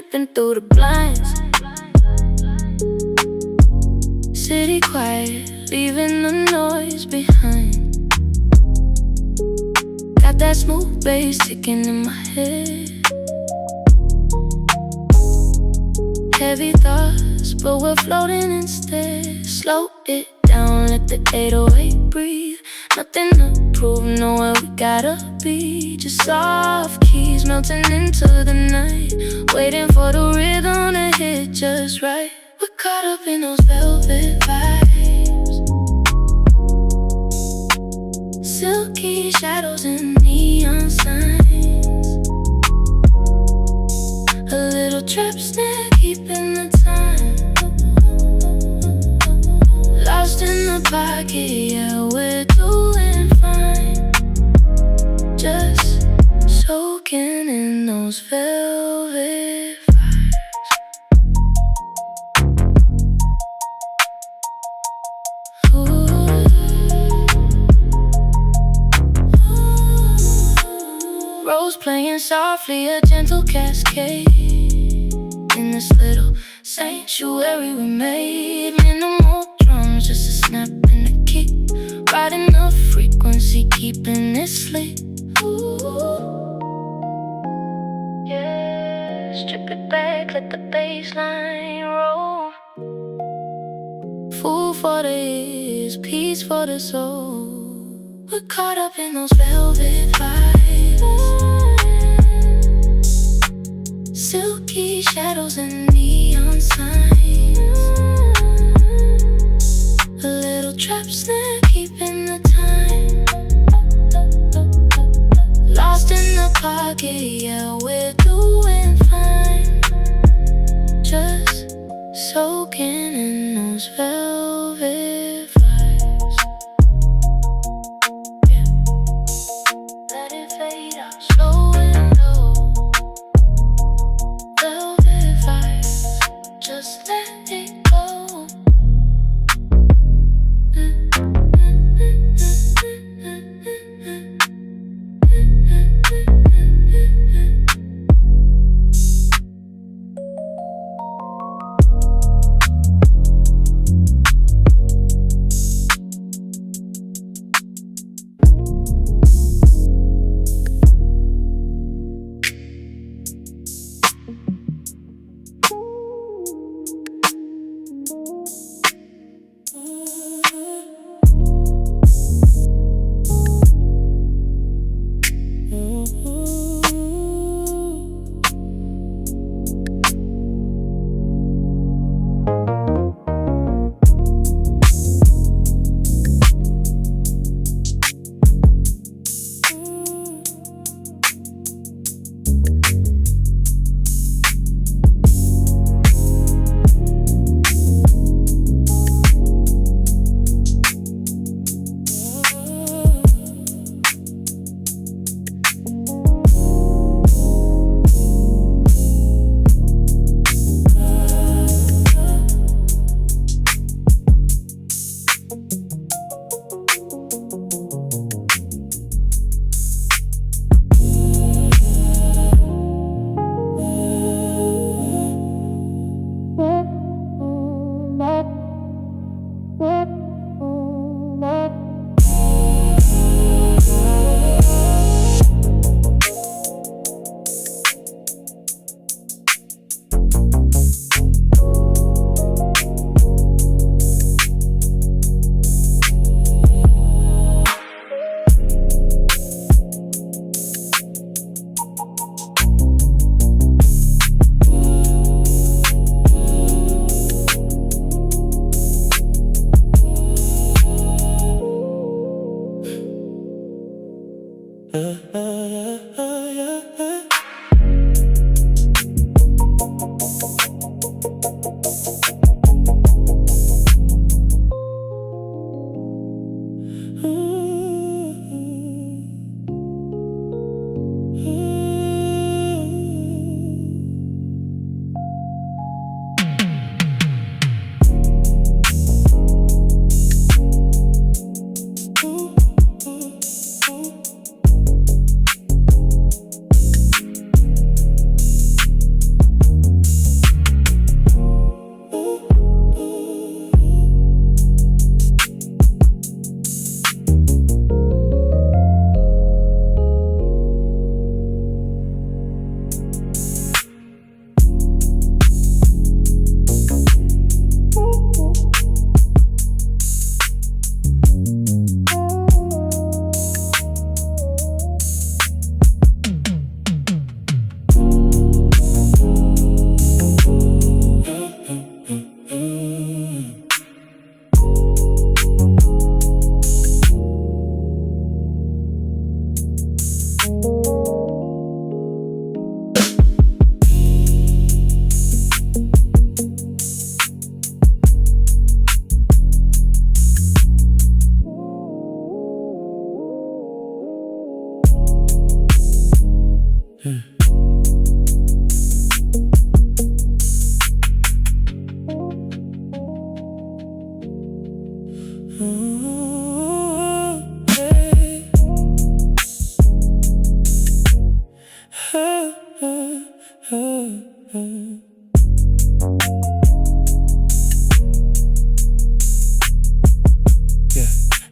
creeping through the blinds. City quiet, leaving the noise behind. Got that smooth bass ticking in my head. Heavy thoughts, but we're floating instead. Slow it down, let the 808 breathe. Nothing to prove, nowhere we gotta be. Just soft keys melting into the night, waiting for the rhythm to hit just right. We're caught up in those velvet vibes, silky shadows and neon signs. A little trap snare keeping the time. Lost in the pocket, yeah, we're doing fine. Just soaking in those velvet vibes. Rhodes playing softly, a gentle cascade. In this little sanctuary we made. Minimal drums, just a snap and a kick. Riding the frequency, keeping it slick. Yeah, strip it back, let the bass line roll. Food for the ears, peace for the soul. We're caught up in those velvet vibes, silky shadows and neon signs. A little trap snare keeping the time. Lost in the pocket, yeah, we're doing fine. Just soaking in those velvet vibes. Yeah. Let it fade out slow and low. Velvet vibes, just let it go.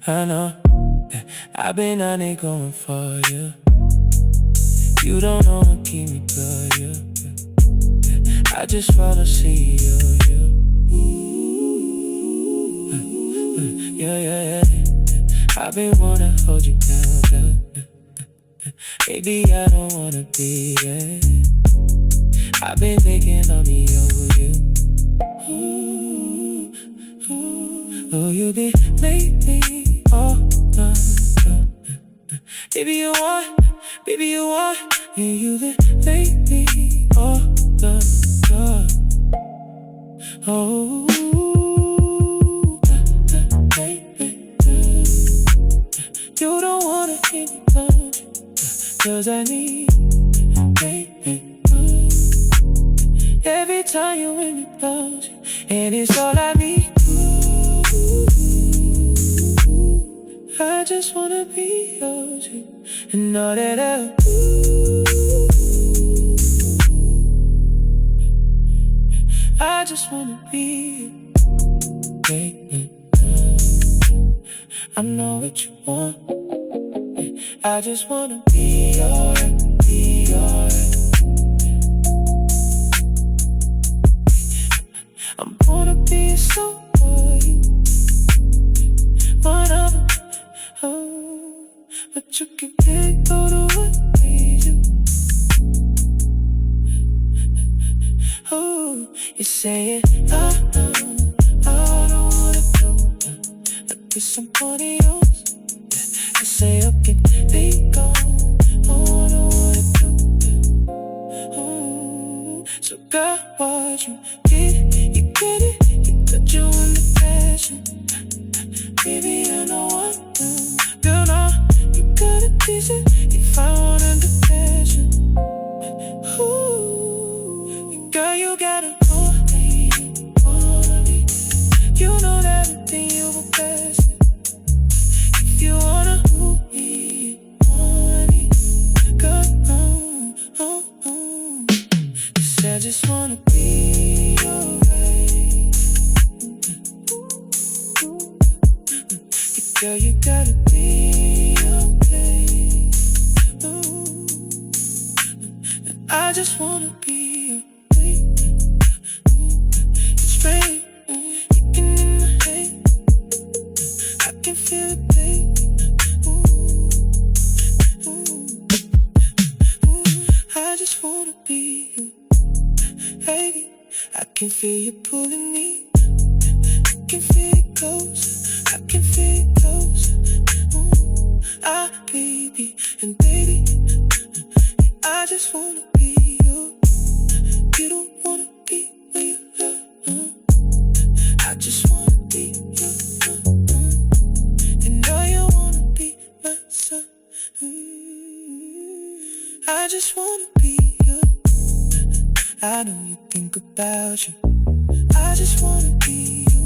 I know I've been on it going for you. You don't know what keep me good, you. I just wanna see you. Yeah. I've been wanna hold you down. Baby, I don't wanna be there. I've been thinking of me over you. Oh, you did make me all done. Baby, you want, and you did make me all done. Oh, baby, you don't wanna hear me down, 'cause I need, baby. Every time you in me close, and it's all I need. I just wanna be yours, and all that else. I just wanna be you. I know what you want. I just wanna be yours. I'm gonna be so for you. One of them, but you can take go to what needs you. Oh, you say it, I don't wanna do. I guess I'm one of yours. You say okay, be gone. I don't wanna do. So girl, what you get it, you got you in the passion. Baby, I know what to do. Girl, no, you gotta teach it if I want under passion. Ooh, girl, you gotta want me. You know that everything you were best. If you wanna want me, girl, I just wanna be alright. Girl, you gotta be okay. I just wanna be away. It's rain, you can in my head. I can feel it, babe. I just wanna be you. Hey, I can feel you pulling me. I can feel it close. I can feel it close. Baby, and baby, I just wanna be you. You don't wanna be where you love. I just wanna be you. And know you wanna be my son. I just wanna be you. I know you think about you. I just wanna be you.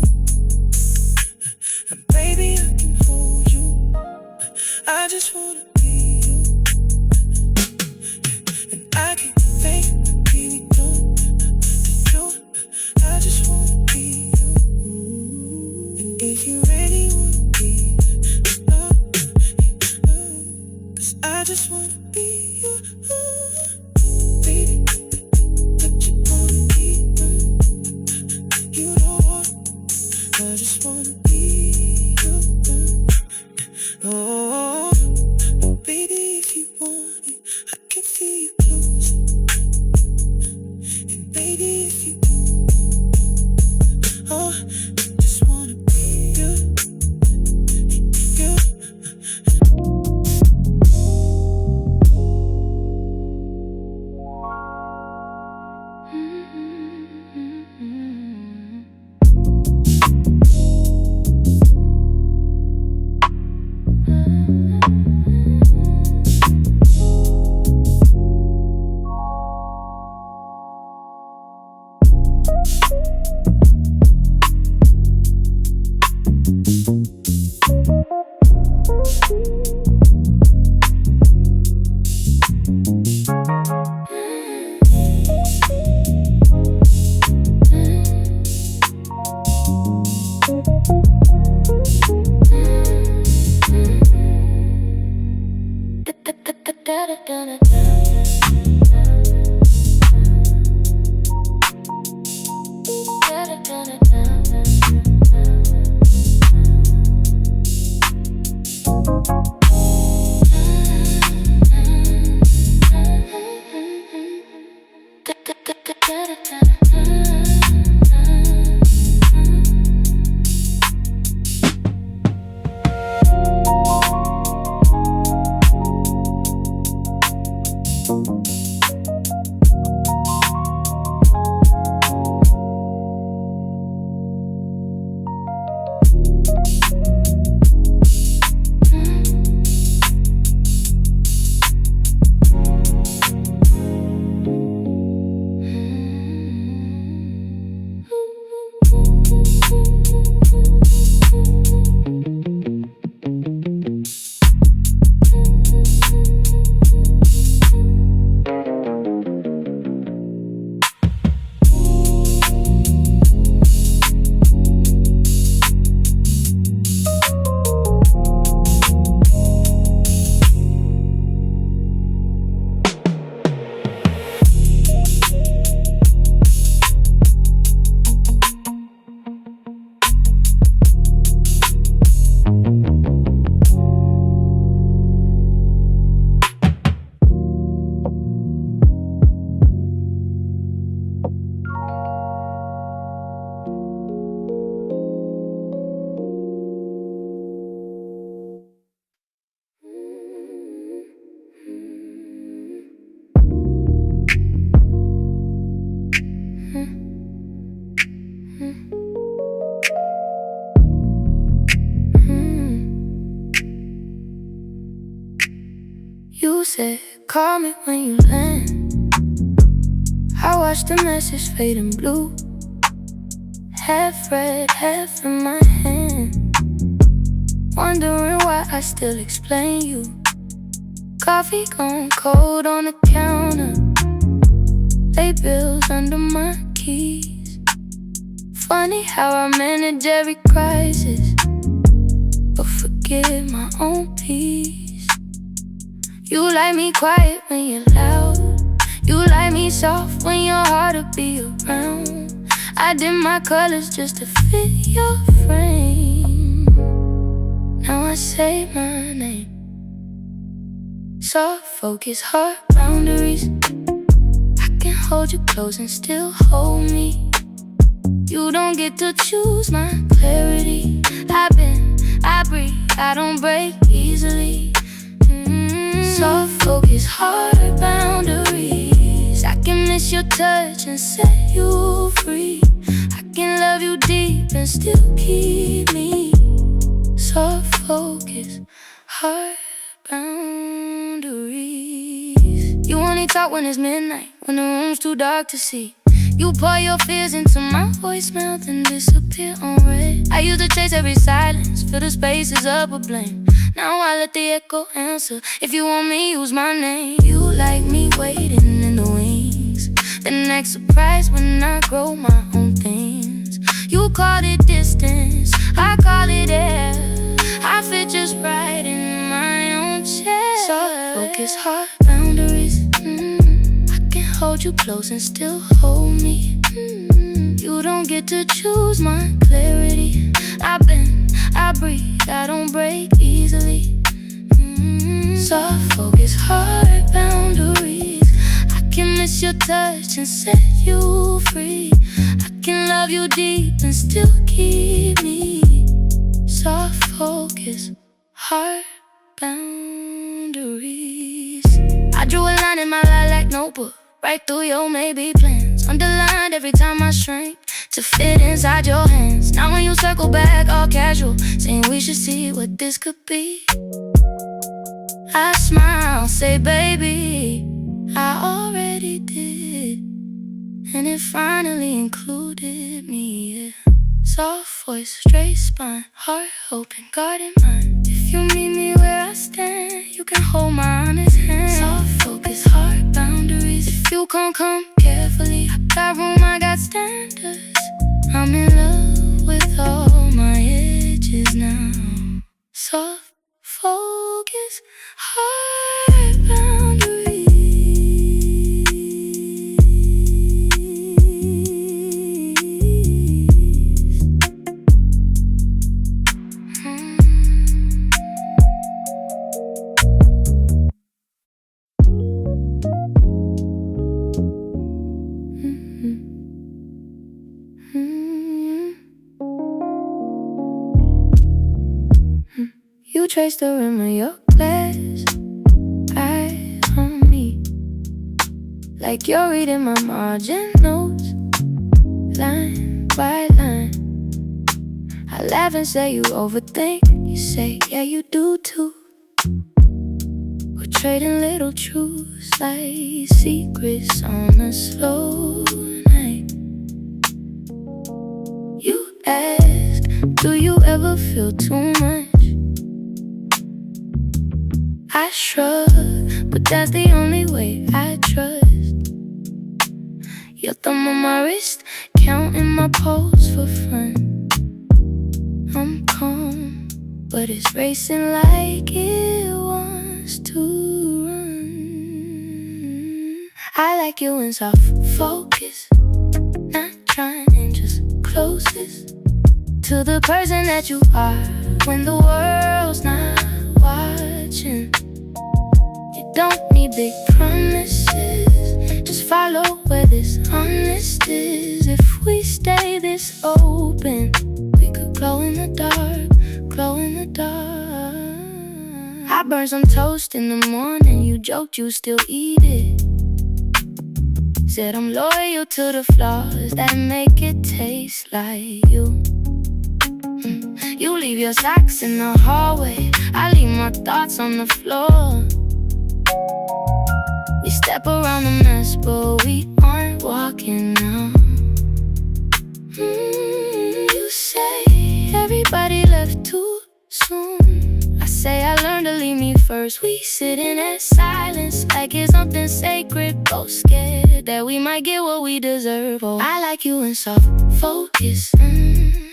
And baby, I can hold you. I just wanna be you. And I can't fake the baby, don't you. I just wanna be you. And if you really wanna be, 'cause I just wanna be you. Baby, I just wanna be you. Oh, baby, if you want it, I can feel you close. And baby, if you just wanna be you. You said, call me when you land. I watched the message fade in blue, half read, half in my hand, wondering why I still explain you. Coffee gone cold on the counter, late bills under my keys. Funny how I manage every crisis, but forget my own peace. You like me quiet when you're loud, you like me soft when you're hard to be around. I dim my colors just to fit your frame. Now I say my name. Soft focus, heart boundaries. I can hold you close and still hold me. You don't get to choose my clarity. I bend, I breathe, I don't break easily. Soft focus, heart boundaries. I can miss your touch and set you free. I can love you deep and still keep me. Soft focus, heart boundaries. You only talk when it's midnight, when the room's too dark to see. You pour your fears into my voicemail, then disappear on red. I used to chase every silence, fill the spaces up with blame. Now I let the echo answer. If you want me, use my name. You like me waiting in the wings, the next surprise when I grow my own things. You called it distance, I call it air. I fit just right in my own chair. Soft focus, heart boundaries. I can hold you close and still hold me. You don't get to choose my clarity. I bend, I breathe, I don't break easily. Soft focus, heart boundaries. I can miss your touch and set you free. I can love you deep and still keep me. Soft focus, heart boundaries. I drew a line in my lilac notebook, right through your maybe plans, underlined every time I shrink to fit inside your hands. Now when you circle back all casual, saying we should see what this could be, I smile, say baby, I already did. And it finally included me, yeah. Soft voice, straight spine, heart open, guarding mine. If you meet me where I stand, you can hold my honest hand. Soft focus, heart boundaries. If you come carefully, I got room, I got standards. I'm in love with all my edges now. Soft focus, heart boundaries. trace the rim of your glass eye on me, like you're reading my margin notes, line by line. I laugh and say you overthink. You say, yeah, you do too. We're trading little truths like secrets on a slow night. You ask, do you ever feel too much? I shrug, but that's the only way I trust. Your thumb on my wrist, counting my pulse for fun. I'm calm, but it's racing like it wants to run. I like you in soft focus, not trying, just closest to the person that you are when the world's not watching. You don't need big promises, just follow where this honest is. If we stay this open, we could glow in the dark, glow in the dark. I burned some toast in the morning, you joked you still eat it. Said I'm loyal to the flaws that make it taste like you. You leave your socks in the hallway, I leave my thoughts on the floor. We step around the mess, but we aren't walking now. You say everybody left too soon. I say I learned to leave me first. We sit in that silence like it's something sacred, both scared that we might get what we deserve. Oh, I like you in soft focus,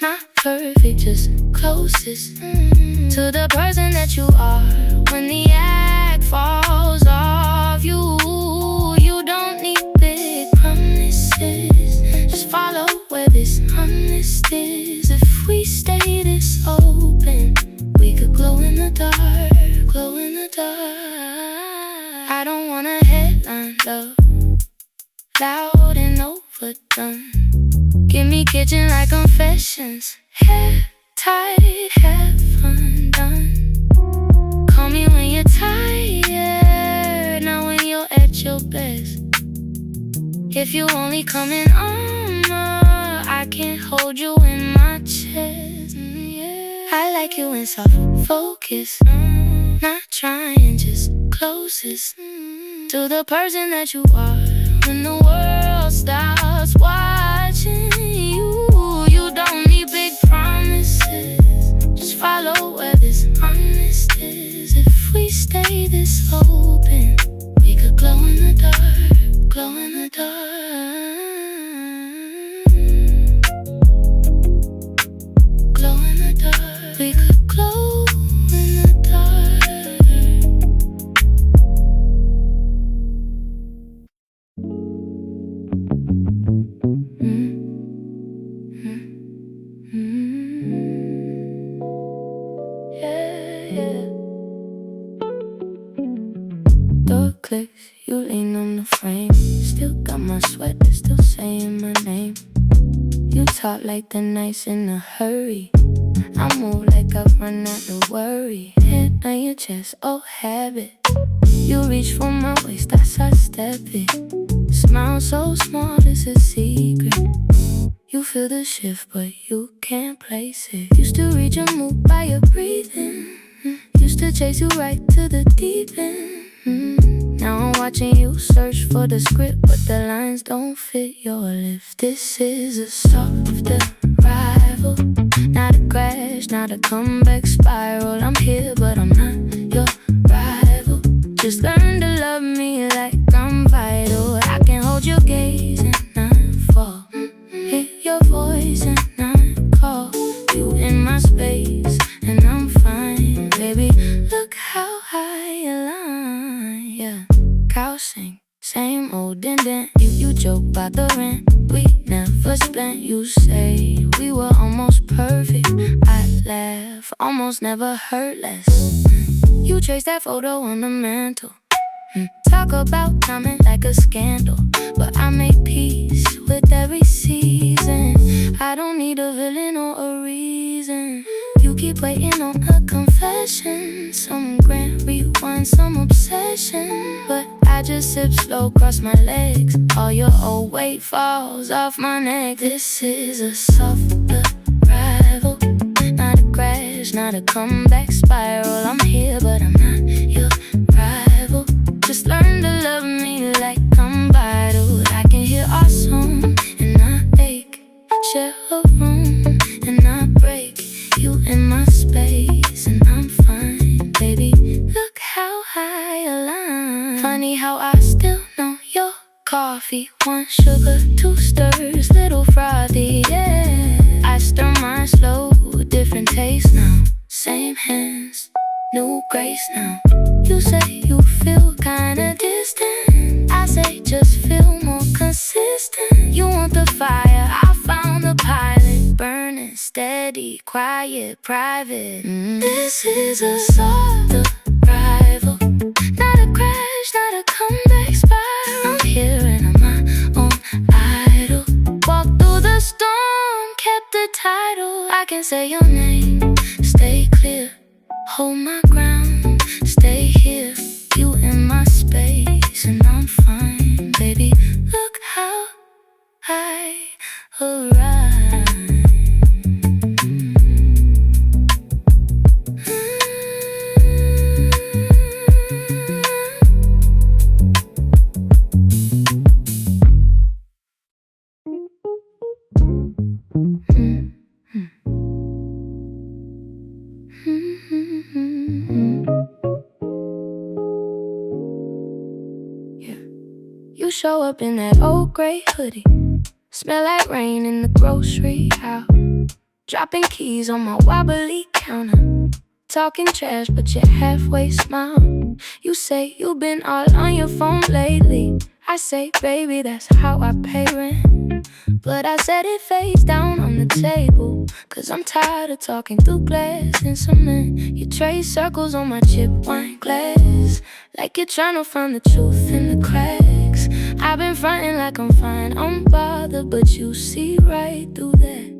not perfect, just closest to the person that you are when the act falls off. You don't need big promises, just follow where this honest is. If we stay this open, we could glow in the dark, glow in the dark. I don't want a headline love, loud and overdone. Give me kitchen like confessions, hair tight, have fun done. Call me when you're tired, not when you're at your best. If you only coming on, I can't hold you in my chest. Yeah. I like you in soft focus, not trying, just closest to the person that you are when the world stops watching you. You don't need big promises, just follow where this honest is. If we stay this open, we could glow in the dark, glow in the dark. Glow in the dark, we could glow in the dark. Door clicks, you lean on the frame. Still got my sweat, still saying my name. You talk like the night's in a hurry. I move like I've run out of worry. Head on your chest, oh habit. You reach for my waist, I sidestep it. Smile so small, it's a secret. You feel the shift, but you can't place it. Used to read your mood by your breathing. Used to chase you right to the deep end. Now I'm watching you search for the script, but the lines don't fit your lift. This is a soft arrival, not a crash, not a comeback spiral. I'm here, but I'm not your rival. Just learn to love me like I'm vital. I can hold your gaze and not fall. Hear your voice and not call. You in my space and I'm fine. Baby, look how I align. Yeah, cow sing, same old dent. You joke about the rent we never spent. You say we were almost perfect. I laugh, almost never hurt less. You trace that photo on the mantle. Talk about timing like a scandal, but I make peace with every season. I don't need a villain or a reason. You keep waiting on a confession. Some grand rewind, some obsession. But I just sip slow, cross my legs. All your old weight falls off my neck. This is a soft arrival, not a crash, not a comeback spiral. I'm here, but I'm not your rival. Just learn to love me like I'm vital. I can hear our song and I ache, share a room and I break. You in my space and I'm fine, baby. Look how I align. Funny how I still know your coffee. 1 sugar, 2 stirs, little frothy, yeah. I stir mine slow, different taste now. Same hands, new grace now. You say you feel kinda distant, I say just feel more consistent. You want the fire, I found the pilot. Burning steady, quiet, private. This is a soft arrival, not a crash, not a comeback spiral. I'm here and I'm my own idol. Walk through the storm, kept the title. I can say your name, stay clear. Hold my ground, stay here. You in my space and I'm fine, baby. Look how I arrive. You show up in that old gray hoodie, smell like rain in the grocery aisle. Dropping keys on my wobbly counter, talking trash but you halfway smile. You say you've been all on your phone lately. I say, baby, that's how I pay rent. But I said it face down on the table, cause I'm tired of talking through glass and cement. You trace circles on my chip wine glass, like you're trying to find the truth in the cracks. I've been fronting like I'm fine, I'm bothered, but you see right through that.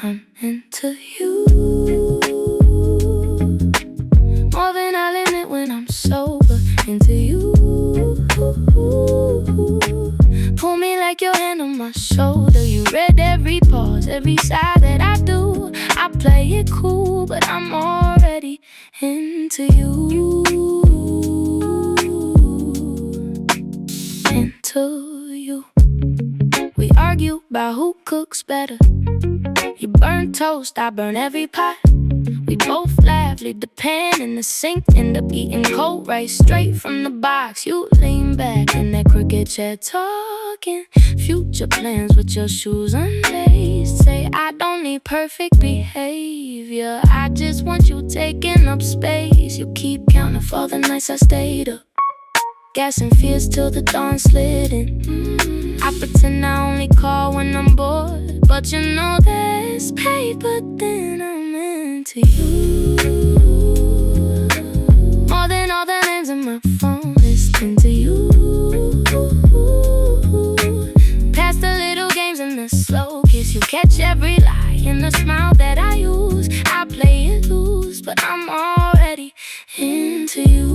I'm into you more than I'll admit when I'm sober. Into you, pull me like your hand on my shoulder. You read every pause, every sigh that I do. I play it cool, but I'm already into you. Into you. We argue about who cooks better. You burn toast, I burn every pot. We both laugh, leave the pan in the sink. End up eating cold rice straight from the box. You lean back in that crooked chair talking future plans with your shoes unlaced. Say I don't need perfect behavior, I just want you taking up space. You keep counting for the nights I stayed up, gassing fears till the dawn slid in. I pretend I only call when I'm bored, but you know there's paper, then I'm into you. More than all the names in my phone list, into you. Past the little games and the slow kiss, you catch every lie in the smile that I use. I play it loose, but I'm already into you.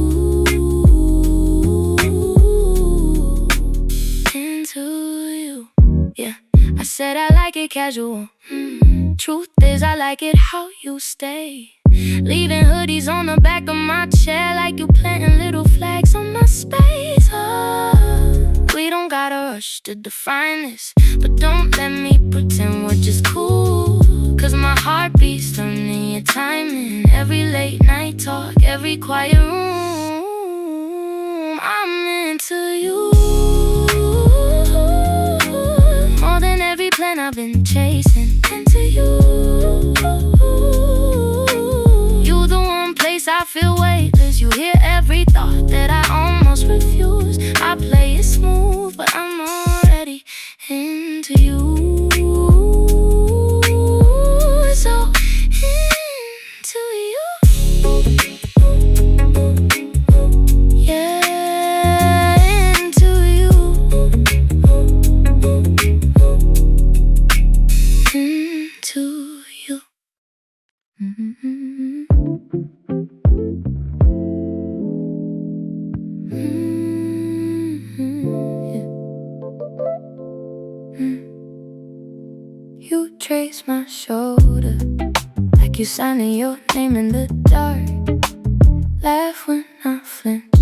Yeah, I said I like it casual. Truth is I like it how you stay, leaving hoodies on the back of my chair, like you planting little flags on my space. We don't gotta rush to define this, but don't let me pretend we're just cool. Cause my heart beats learning your timing. Every late night talk, every quiet room, I'm into you. More than every plan I've been chasing, into you. You the one place I feel weightless. You hear every thought that I almost refuse. I play it smooth, but I'm already into you. So into you. Yeah, into you. my shoulder, like you signing your name in the dark. Laugh when I flinch,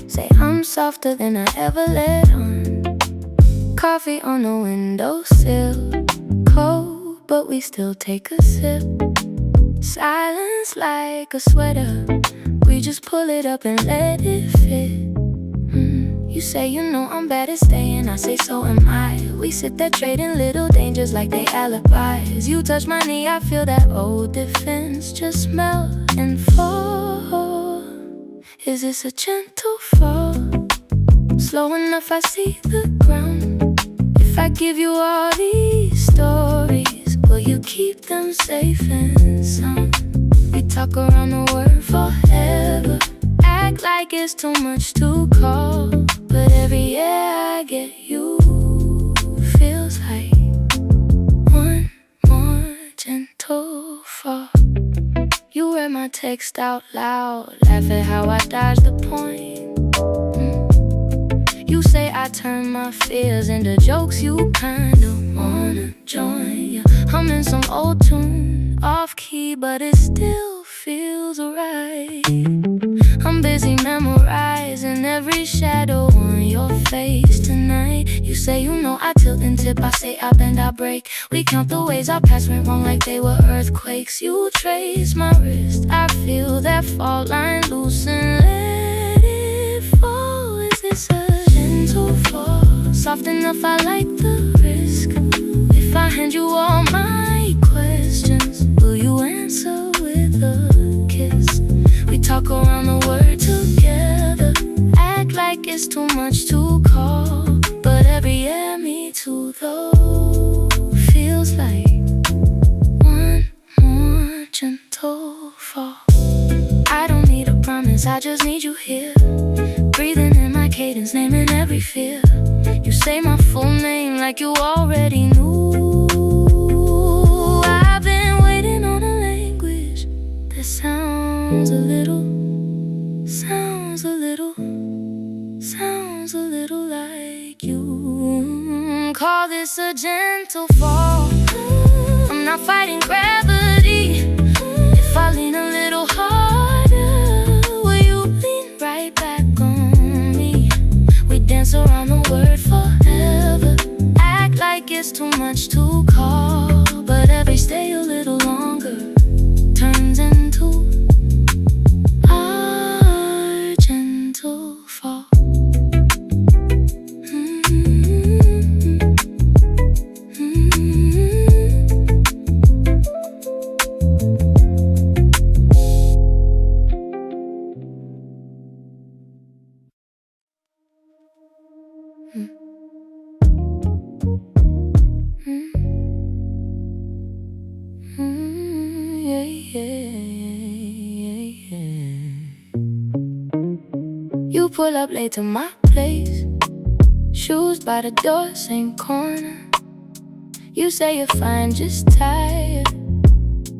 say I'm softer than I ever let on. Coffee on the windowsill, cold, but we still take a sip. Silence like a sweater, we just pull it up and let it fit. You say you know I'm bad at staying, I say so am I. We sit there trading little dangers like they alibis. You touch my knee, I feel that old defense just melt and fall. Is this a gentle fall? Slow enough I see the ground. If I give you all these stories, will you keep them safe and sound? We talk around the world forever, act like it's too much to call. But every year I get you, feels like one more gentle fall. You read my text out loud, laugh at how I dodged the point. You say I turn my fears into jokes, you kinda wanna join. Yeah, humming some old tune, off key, but it still feels right. I'm busy memorizing every shadow on your face tonight. You say you know I tilt and tip, I say I bend, I break. We count the ways our past went wrong like they were earthquakes. You trace my wrist, I feel that fault line loosen, let it fall. Is this a gentle fall? Soft enough, I like the risk. If I hand you all my questions, will you answer with a kiss? We talk around the word together, act like it's too much to call. But every year, me too, though, feels like one more gentle fall. I don't need a promise, I just need you here, breathing in my cadence, naming every fear. You say my full name like you already knew. I've been waiting on a language that sounds a little like you. Call this a gentle fall. I'm not fighting gravity. If I lean a little harder, will you lean right back on me? We dance around the word forever, act like it's too much to call. But every stay a little longer turns into our gentle fall. You pull up late to my place, shoes by the door, same corner. You say you're fine, just tired.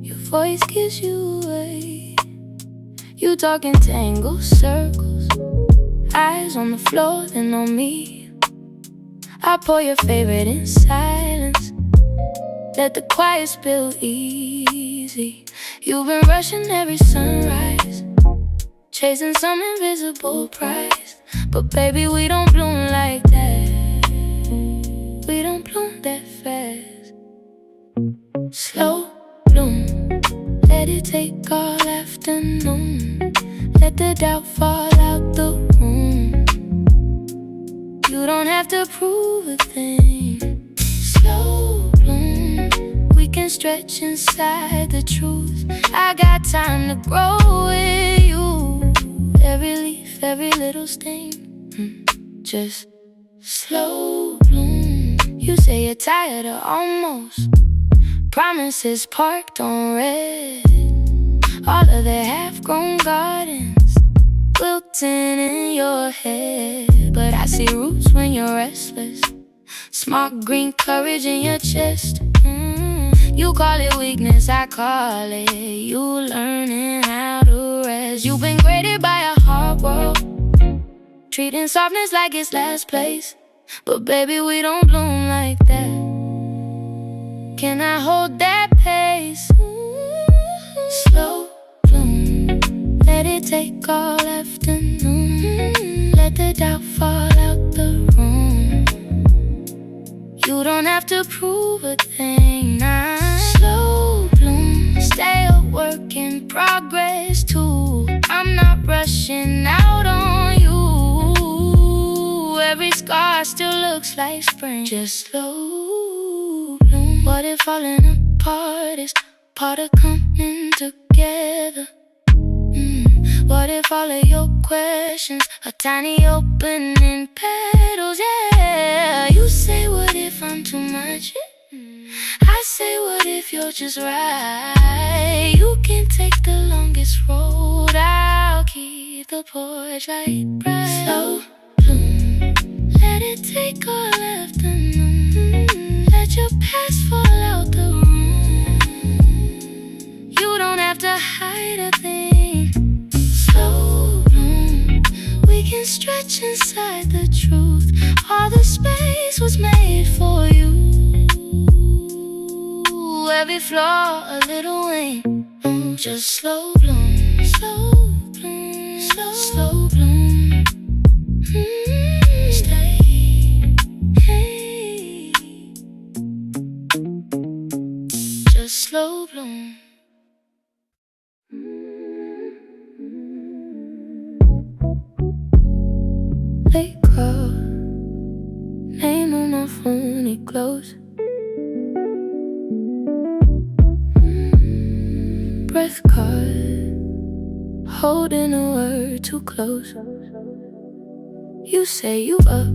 Your voice gives you away. You talk in tangled circles, eyes on the floor, then on me. I pour your favorite in silence, let the quiet spill easy. You've been rushing every sunrise, chasing some invisible prize. But baby, we don't bloom like that. We don't bloom that fast. Slow bloom, let it take all afternoon. Let the doubt fall out the room. You don't have to prove a thing. Slow bloom, we can stretch inside the truth. I got time to grow with you. Every leaf, every little stain, just slow bloom. You say you're tired of almost promises parked on red. All of the half-grown gardens wilting in your head. But I see roots when you're restless, smart green courage in your chest. You call it weakness, I call it you learning how to rest. You've been graded by a hard world, treating softness like it's last place. But baby, we don't bloom like that. Can I hold that pace? Slow bloom, let it take all afternoon. Let the doubt fall out the room. You don't have to prove a thing now. Slow bloom, stay a work in progress too. I'm not rushing out on you. Every scar still looks like spring. Just slow bloom. What if falling apart is part of coming together? What if all of your questions are tiny opening petals? Yeah, you say what if I'm too much? I say what if you're just right? You can take the longest road, I'll keep the porch light bright. Slow bloom, let it take all afternoon. Let your past fall out the room. You don't have to hide a thing. Slow bloom, we can stretch inside the truth. All the space was made for you. Every flaw a little wing. Just slow bloom, slow bloom, slow bloom. Stay, hey. Just slow bloom. Late call, name on my phone, it glows. Breath caught, holding a word too close. You say you up,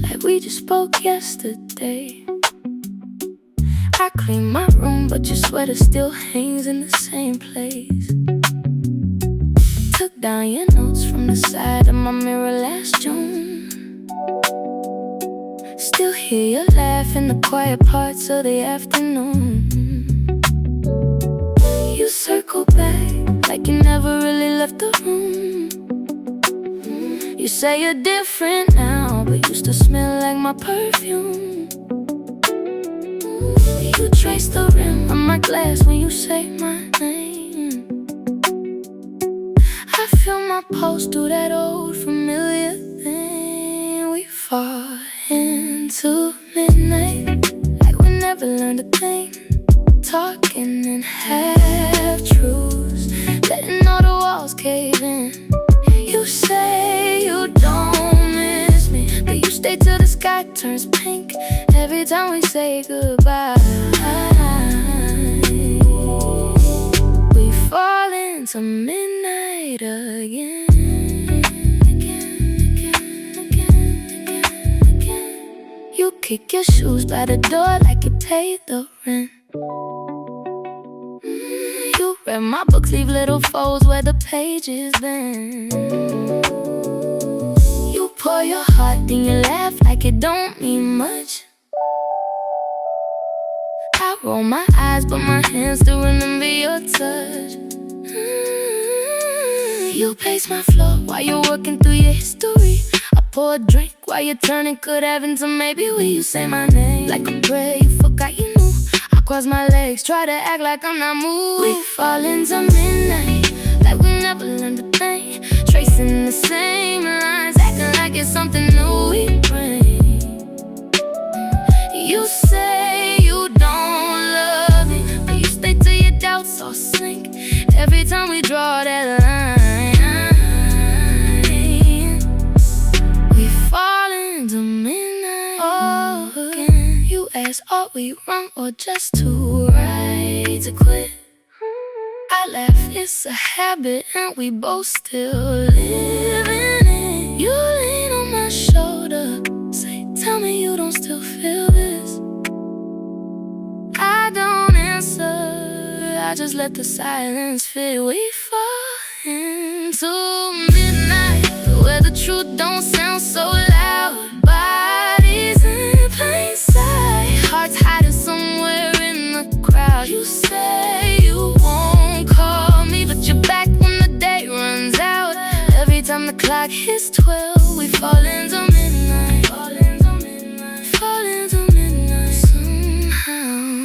like we just spoke yesterday. I clean my room, but your sweater still hangs in the same place. Took down your notes from the side of my mirror last June. Still hear you laugh in the quiet parts of the afternoon. You circle back like you never really left the room. You say you're different now, but used to smell like my perfume. You trace the rim on my glass when you say my name. I feel my pulse through that old familiar thing. We fall into midnight like we never learned a thing. Talking in half-truths, letting all the walls cave in. You say you don't miss me, but you stay till the sky turns pink. Every time we say goodbye, we fall into midnight again. You kick your shoes by the door like you paid the rent. You read my books, leave little folds where the pages been. You pour your heart, then you laugh like it don't mean much. I roll my eyes, but my hands still remember your touch. You pace my floor while you're working through your history. I pour a drink while you're turning good heaven to maybe we. You say my name like a prayer you forgot you knew. I cross my legs, try to act like I'm not moved. We fall into midnight like we never learned a thing. Tracing the same lines, acting like it's something new we bring. You say you don't love me, but you stay till your doubts all sink. Every time we draw that line, we fall into midnight again. You ask, are we wrong or just too right to quit? I laugh, it's a habit and we both still living it. You lean on my shoulder, say, tell me you don't still feel this. I don't answer, I just let the silence fill. We fall into midnight where the truth don't sound so loud. Bodies in plain sight, hearts hiding somewhere in the crowd. You say you won't call me, but you're back when the day runs out. Every time the clock hits 12, we fall into midnight. Fall into midnight, fall into midnight somehow.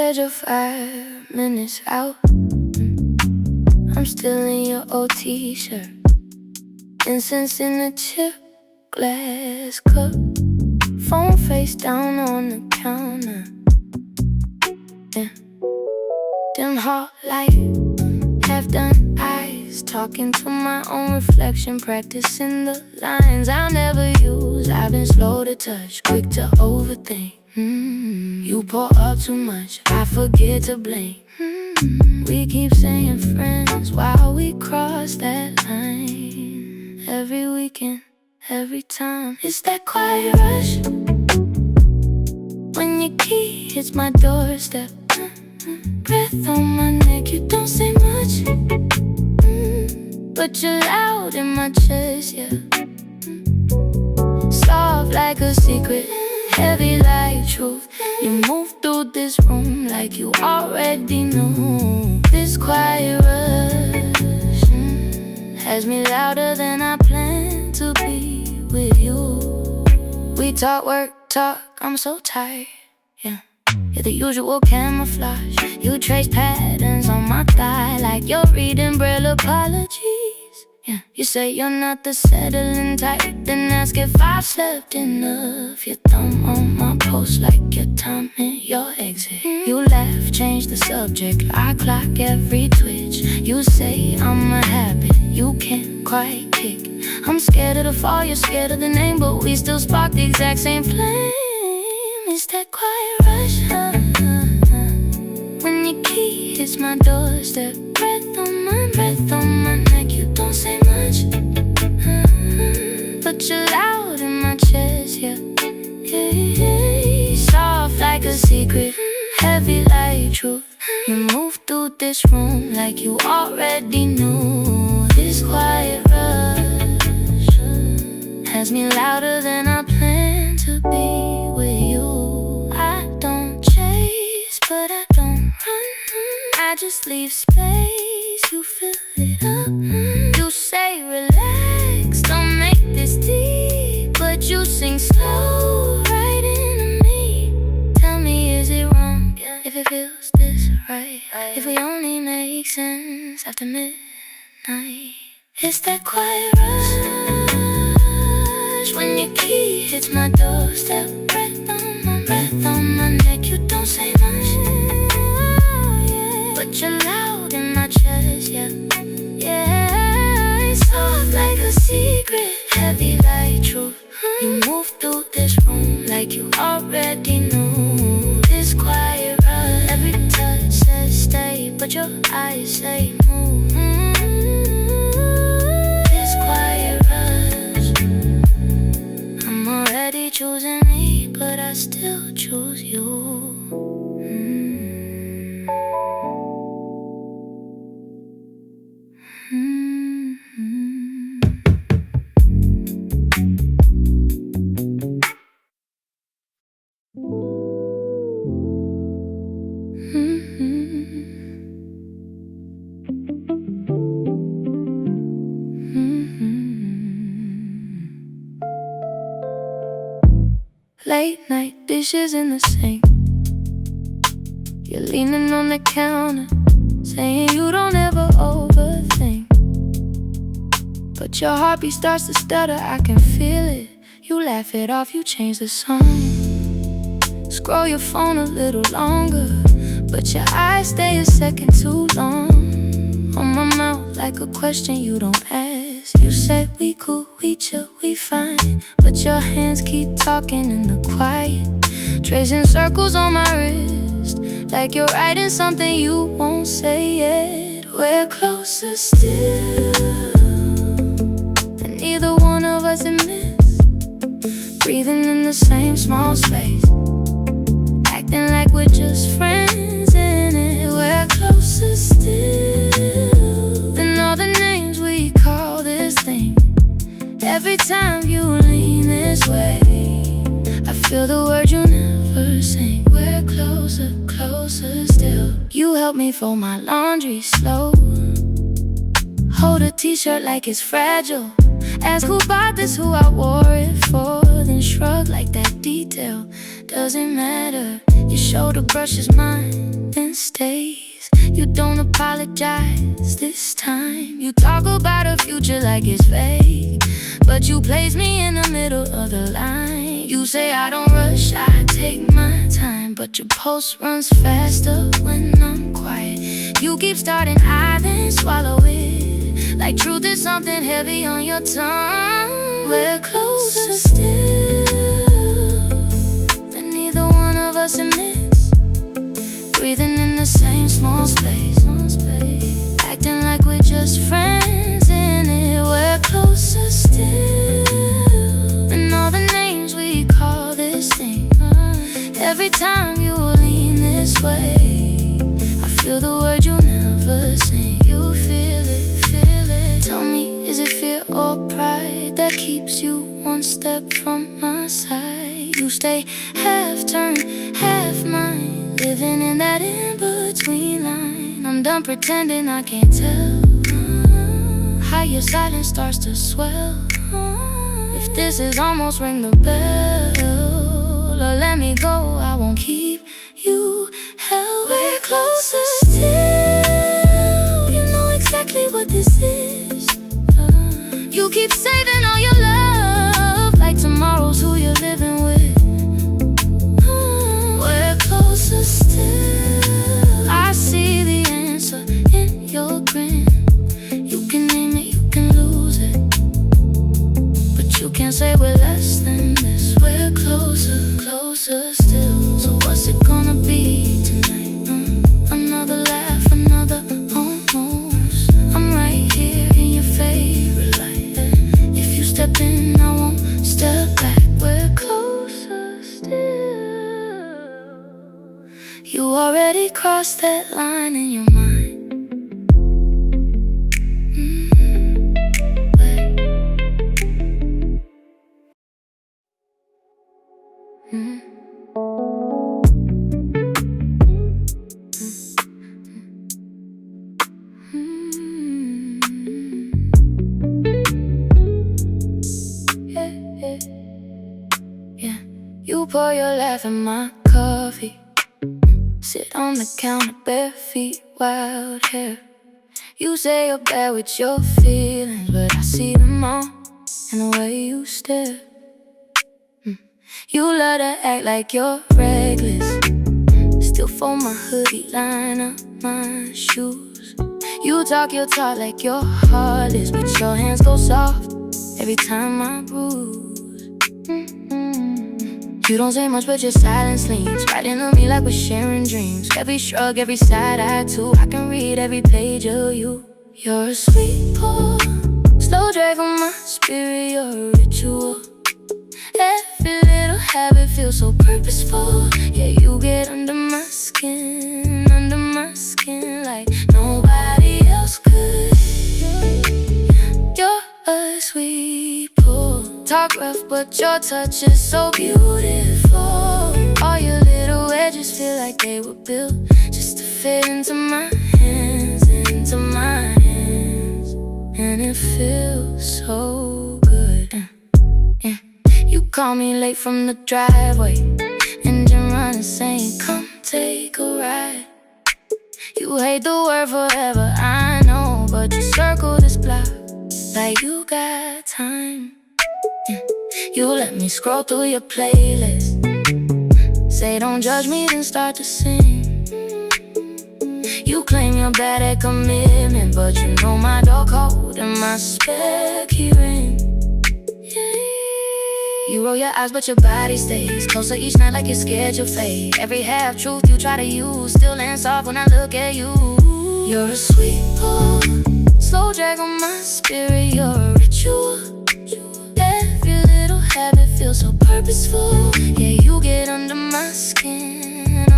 said you're 5 minutes out. I'm still in your old t-shirt. Incense in a chip glass cup. Phone face down on the counter. Yeah. Dim hall light, half done eyes. Talking to my own reflection, practicing the lines I'll never use. I've been slow to touch, quick to overthink. You pour up too much, I forget to blink. We keep saying friends while we cross that line. Every weekend, every time. It's that quiet rush when your key hits my doorstep. Breath on my neck, you don't say much, but you're loud in my chest, yeah. Soft like a secret, heavy like truth. You move through this room like you already knew. This quiet rush has me louder than I planned to be with you. We talk, work, talk, I'm so tired, yeah. You're the usual camouflage. You trace patterns on my thigh like you're reading Braille apologies, yeah. You say you're not the settling type, then ask if I've slept enough. Your thumb on my pulse like your timing, your exit. You laugh, change the subject, I clock every twitch. You say I'm a habit, you can't quite kick. I'm scared of the fall, you're scared of the name, but we still spark the exact same flame. It's that quiet rush when your key hits my doorstep. Breath on my neck, you don't say much, but you're loud in my chest, yeah. Soft like a secret, heavy like truth. You move through this room like you already knew. This quiet rush has me louder than I planned to be with you. I don't chase, but I don't run. I just leave space, you fill it up. You say relax, don't make this deep, but you sing slow right into me. Tell me, is it wrong if it feels this right? If we only make sense after midnight. It's that quiet rush when your key hits my doorstep. Breath on my neck, you don't say much, but you're loud in my chest, yeah. Yeah, it's soft like a secret, heavy like truth. You move through this room like you already knew. This quiet rush, every touch says stay, but your eyes say move. This quiet rush, I'm already choosing me, but I still choose you. Late night dishes in the sink. You're leaning on the counter, saying you don't ever overthink, but your heartbeat starts to stutter, I can feel it. You laugh it off, you change the song. Scroll your phone a little longer, but your eyes stay a second too long. On my mouth like a question you don't ask. You said we cool, we chill, we fine, but your hands keep talking in the quiet, tracing circles on my wrist, like you're writing something you won't say yet. We're closer still than either one of us admits, breathing in the same small space, acting like we're just friends in it. We're closer still than all the names we call this thing. Every time you lean this way, I feel the words you never sing. We're closer, closer still. You help me fold my laundry slow, hold a t-shirt like it's fragile, ask who bought this, who I wore it for, then shrug like that detail doesn't matter. Your shoulder brushes mine and stays. You don't apologize this time. You talk about a future like it's fake, but you place me in the middle of the line. You say I don't rush, I take my time, but your pulse runs faster when I'm quiet. You keep starting, I then swallow it, like truth is something heavy on your tongue. We're closer still, and neither one of us admits. Breathing in the same small space, acting like we're just friends in it. We're closer still, and all the names we call this thing. Every time you lean this way, I feel the word you never sing. You feel it, feel it. Tell me, is it fear or pride that keeps you one step from my side? You stay half turned, half mine, living in that in-between line. I'm done pretending I can't tell how your silence starts to swell. If this is almost ring the bell, or let me go, I won't keep you held. We're closer still, you know exactly what this is. You keep saving all your love, like tomorrow's who you're living with. We're closer still, I see the answer in your grin. You can name it, you can lose it, but you can't say we're less than this. We're closer, closer still. So what's it gonna be tonight? Another laugh, another almost. I'm right here in your favorite light. If you step in, I won't step back. We're closer still. You already crossed that line in your mind. You pour your laugh in my coffee, sit on the counter, bare feet, wild hair. You say you're bad with your feelings, but I see them all in the way you stare. You love to act like you're reckless, still fold my hoodie, line up my shoes. You talk your talk like you're heartless, but your hands go soft every time I bruise. You don't say much, but your silence leans right into me like we're sharing dreams. Every shrug, every side eye too, I can read every page of you. You're a sweet pour, slow drag on my spirit, you're a ritual. Every little habit feels so purposeful. Yeah, you get under my skin like nobody else could. You're a sweet pour, talk rough, but your touch is so beautiful. All your little edges feel like they were built just to fit into my hands, into my hands. And it feels so good. You call me late from the driveway, engine running saying come take a ride. You hate the word forever, I know, but you circle this block like you got time. You let me scroll through your playlist, say don't judge me, then start to sing. You claim you're bad at commitment, but you know my door code and my spec hearing. You roll your eyes, but your body stays closer each night like you're scared you'll fade. Every half-truth you try to use still lands soft when I look at you. You're a sweet pour, slow drag on my spirit, you're a ritual. Every little habit feels so purposeful. Yeah, you get under my skin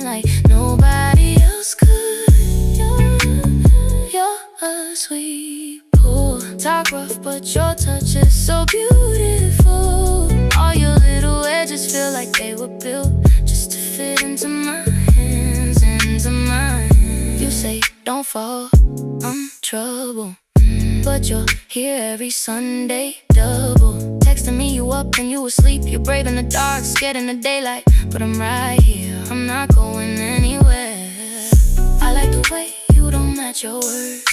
like nobody else could. You're a sweet pour, talk rough, but your touch is so beautiful. All your little edges feel like they were built just to fit into my hands, into my hands. You say don't fall, I'm trouble, but you're here every Sunday, double. Text to me, you up and you asleep. You're brave in the dark, scared in the daylight, but I'm right here, I'm not going anywhere. I like the way you don't match your words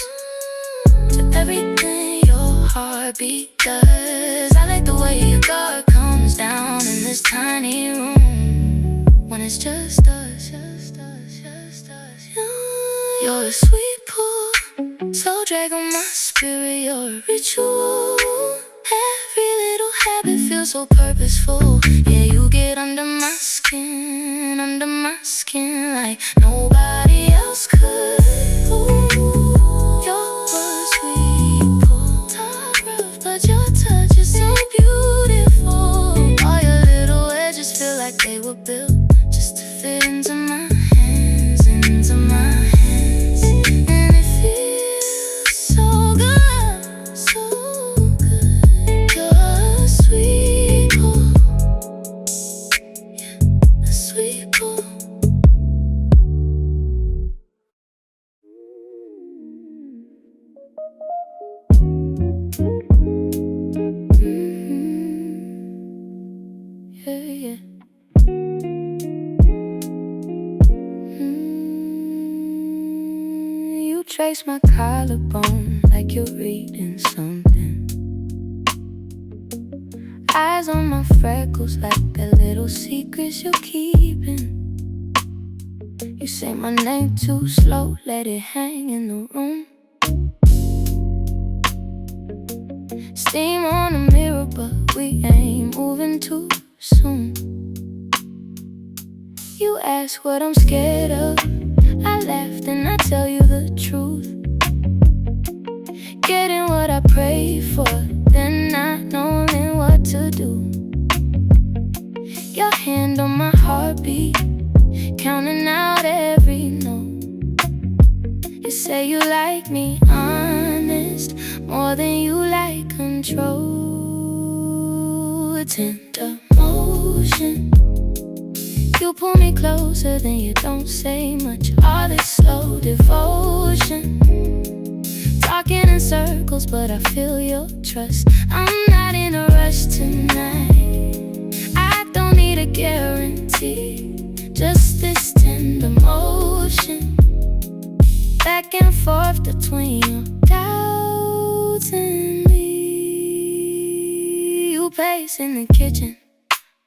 to everything your heartbeat does. I like the way your guard comes down in this tiny room when it's just us, just us, just us. You're a sweet pull, so drag on my spirit. You're a ritual. Every little habit feels so purposeful. Yeah, you get under my skin like nobody else could. Ooh, you're a sweet pull, top rough, but your touch is so beautiful. All your little edges feel like they were built just to fit into my hands, into my hands. And it feels so good, so good. You're a sweet pull, yeah, a sweet pull. Yeah, yeah. You trace my collarbone like you're reading something. Eyes on my freckles like they're little secrets you're keeping. You say my name too slow, let it hang in the room. Steam on the mirror, but we ain't moving too soon. You ask what I'm scared of, I laughed and I tell you the truth. Getting what I prayed for, then not knowing what to do. Your hand on my heartbeat, counting out every note. You say you like me honest more than you like control. Tender motion, you pull me closer, then you don't say much. All this slow devotion, talking in circles, but I feel your trust. I'm not in a rush tonight, I don't need a guarantee. Just this tender motion, back and forth between your doubts and me. You pace in the kitchen,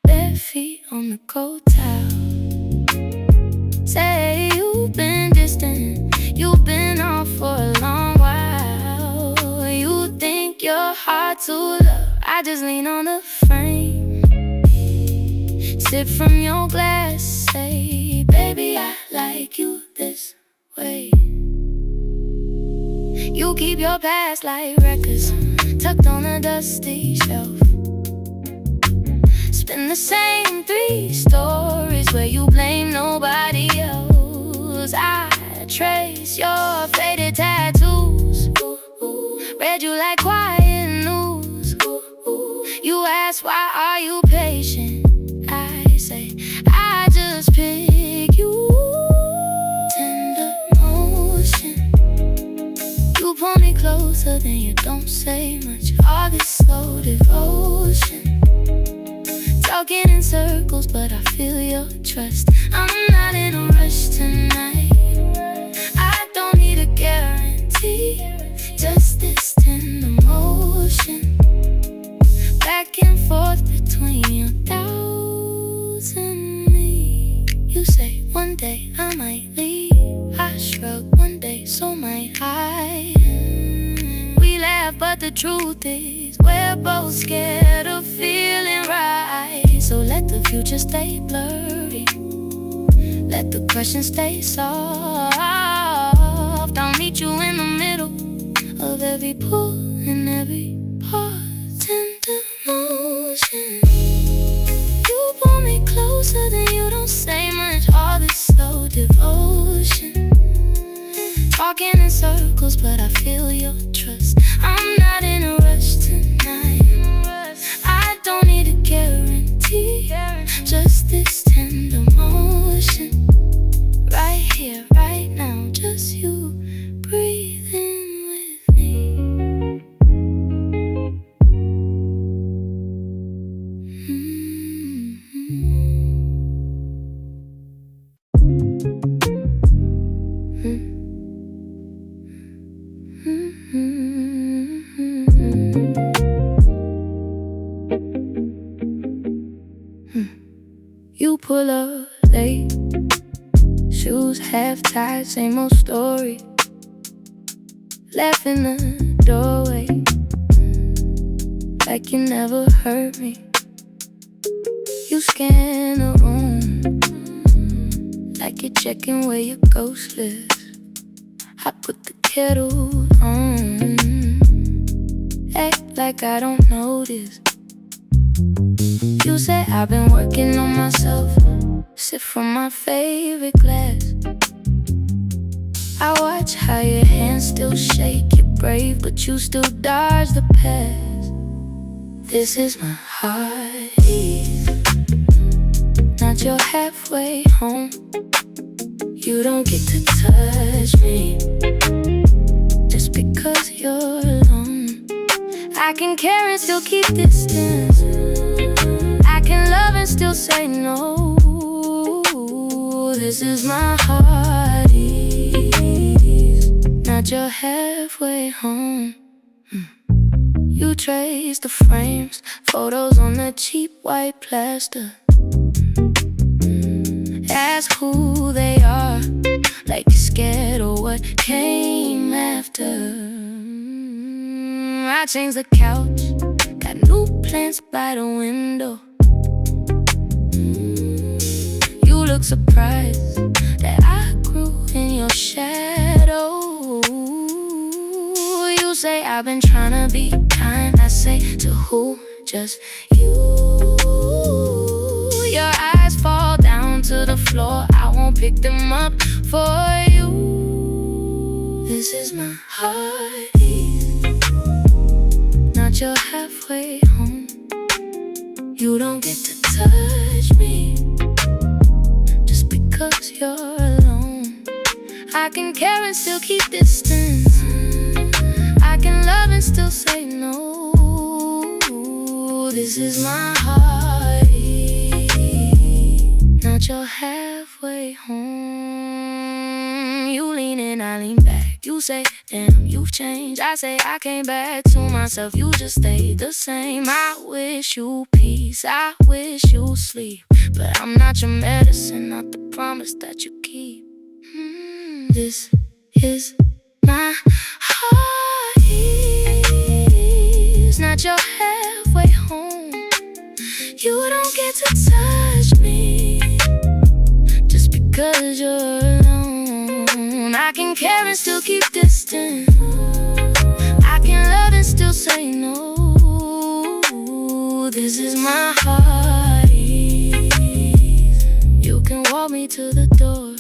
bare feet on the cold towel. Say you've been distant, you've been off for a long while. You think you're hard to love, I just lean on the frame. Sip from your glass, say, baby, I like you this way. You keep your past like records tucked on a dusty shelf. Spin the same 3 stories where you blame nobody else. I trace your faded tattoos, read you like quiet news. You ask why are you patient, I say I just pick you. Tender motion, you pull me closer, then you don't say much. All this slow devotion, talking in circles, but I feel your trust. I'm not in a rush tonight, I don't need a guarantee. Just this tender motion, back and forth between your doubts and me. You say one day I might leave, I shrug, one day so might I. We laugh, but the truth is we're both scared of feeling right. So let the future stay blurry, let the questions stay soft. I'll meet you in the middle of every pull and every pause. Tender motion, you pull me closer, then you don't say much. All this slow devotion, talking in circles, but I feel your trust. I'm not in a rush tonight, I don't need a guarantee. Just this tender motion, right here, right now, just you breathing with me. full of lace, shoes half tied, same old story. Left in the doorway, like you never heard me. You scan the room, like you're checking where your ghost lives. I put the kettle on, act like I don't notice. You say I've been working on myself, sip from my favorite glass. I watch how your hands still shake. You're brave, but you still dodge the past. This is my heartbeat, not your halfway home. You don't get to touch me just because you're alone. I can care and still keep distance. I can love and still say no. This is my heartbeat, not your halfway home. You trace the frames, photos on the cheap white plaster. Ask who they are, like you're scared of what came after. I changed the couch, got new plants by the window. You look surprised that I grew in your shadow. You say I've been trying to be kind. I say to who? Just you. Your eyes fall down to the floor. I won't pick them up for you. This is my heartbeat, not your halfway home. You don't get to touch me just because you're alone. I can care and still keep distance. I can love and still say no. This is my heartbeat, not your halfway home. You lean in, I lean back. You say, damn, you've changed. I say, I came back to myself. You just stayed the same. I wish you peace, I wish you sleep, but I'm not your medicine, not the promise that you keep. This is my heartbeat, not your halfway home. You don't get to touch me just because you're alone. I can care and still keep distance. I can love and still say no. This is my heartbeat. You can walk me to the door.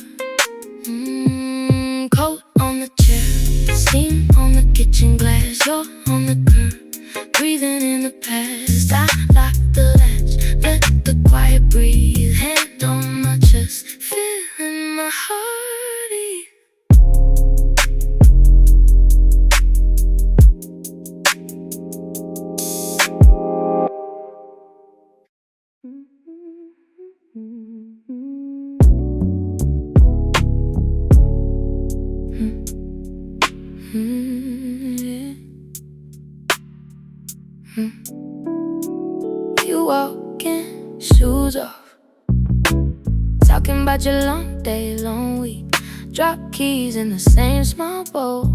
Coat on the chair, steam on the kitchen glass. You're on the curb, breathing in the past. I lock the latch, let the quiet breathe. Hand on my chest, feeling my heartbeat. You walking, shoes off, talking about your long day, long week. Drop keys in the same small bowl.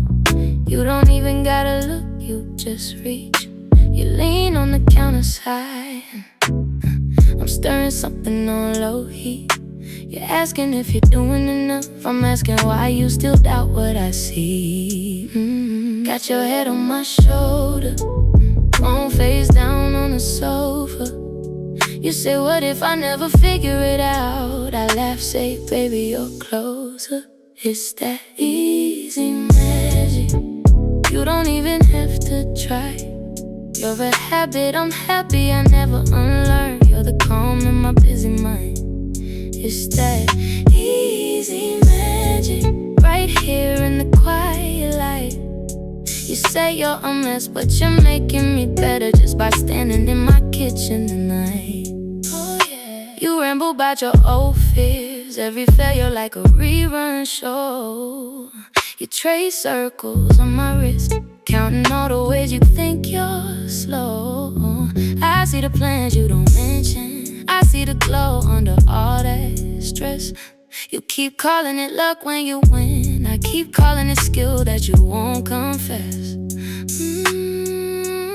You don't even gotta look, you just reach. You lean on the counter side. I'm stirring something on low heat. You're asking if you're doing enough. I'm asking why you still doubt what I see. Got your head on my shoulder, phone face down on the sofa. You say, what if I never figure it out? I laugh, say, baby, you're closer. It's that easy magic. You don't even have to try. You're a habit, I'm happy I never unlearned. You're the calm in my busy mind. It's that easy magic, right here in the quiet light. You say you're a mess, but you're making me better just by standing in my kitchen tonight. Oh yeah. You ramble about your old fears, every failure like a rerun show. You trace circles on my wrist, counting all the ways you think you're slow. I see the plans you don't mention, I I see the glow under all that stress. You keep calling it luck when you win. I keep calling it skill that you won't confess.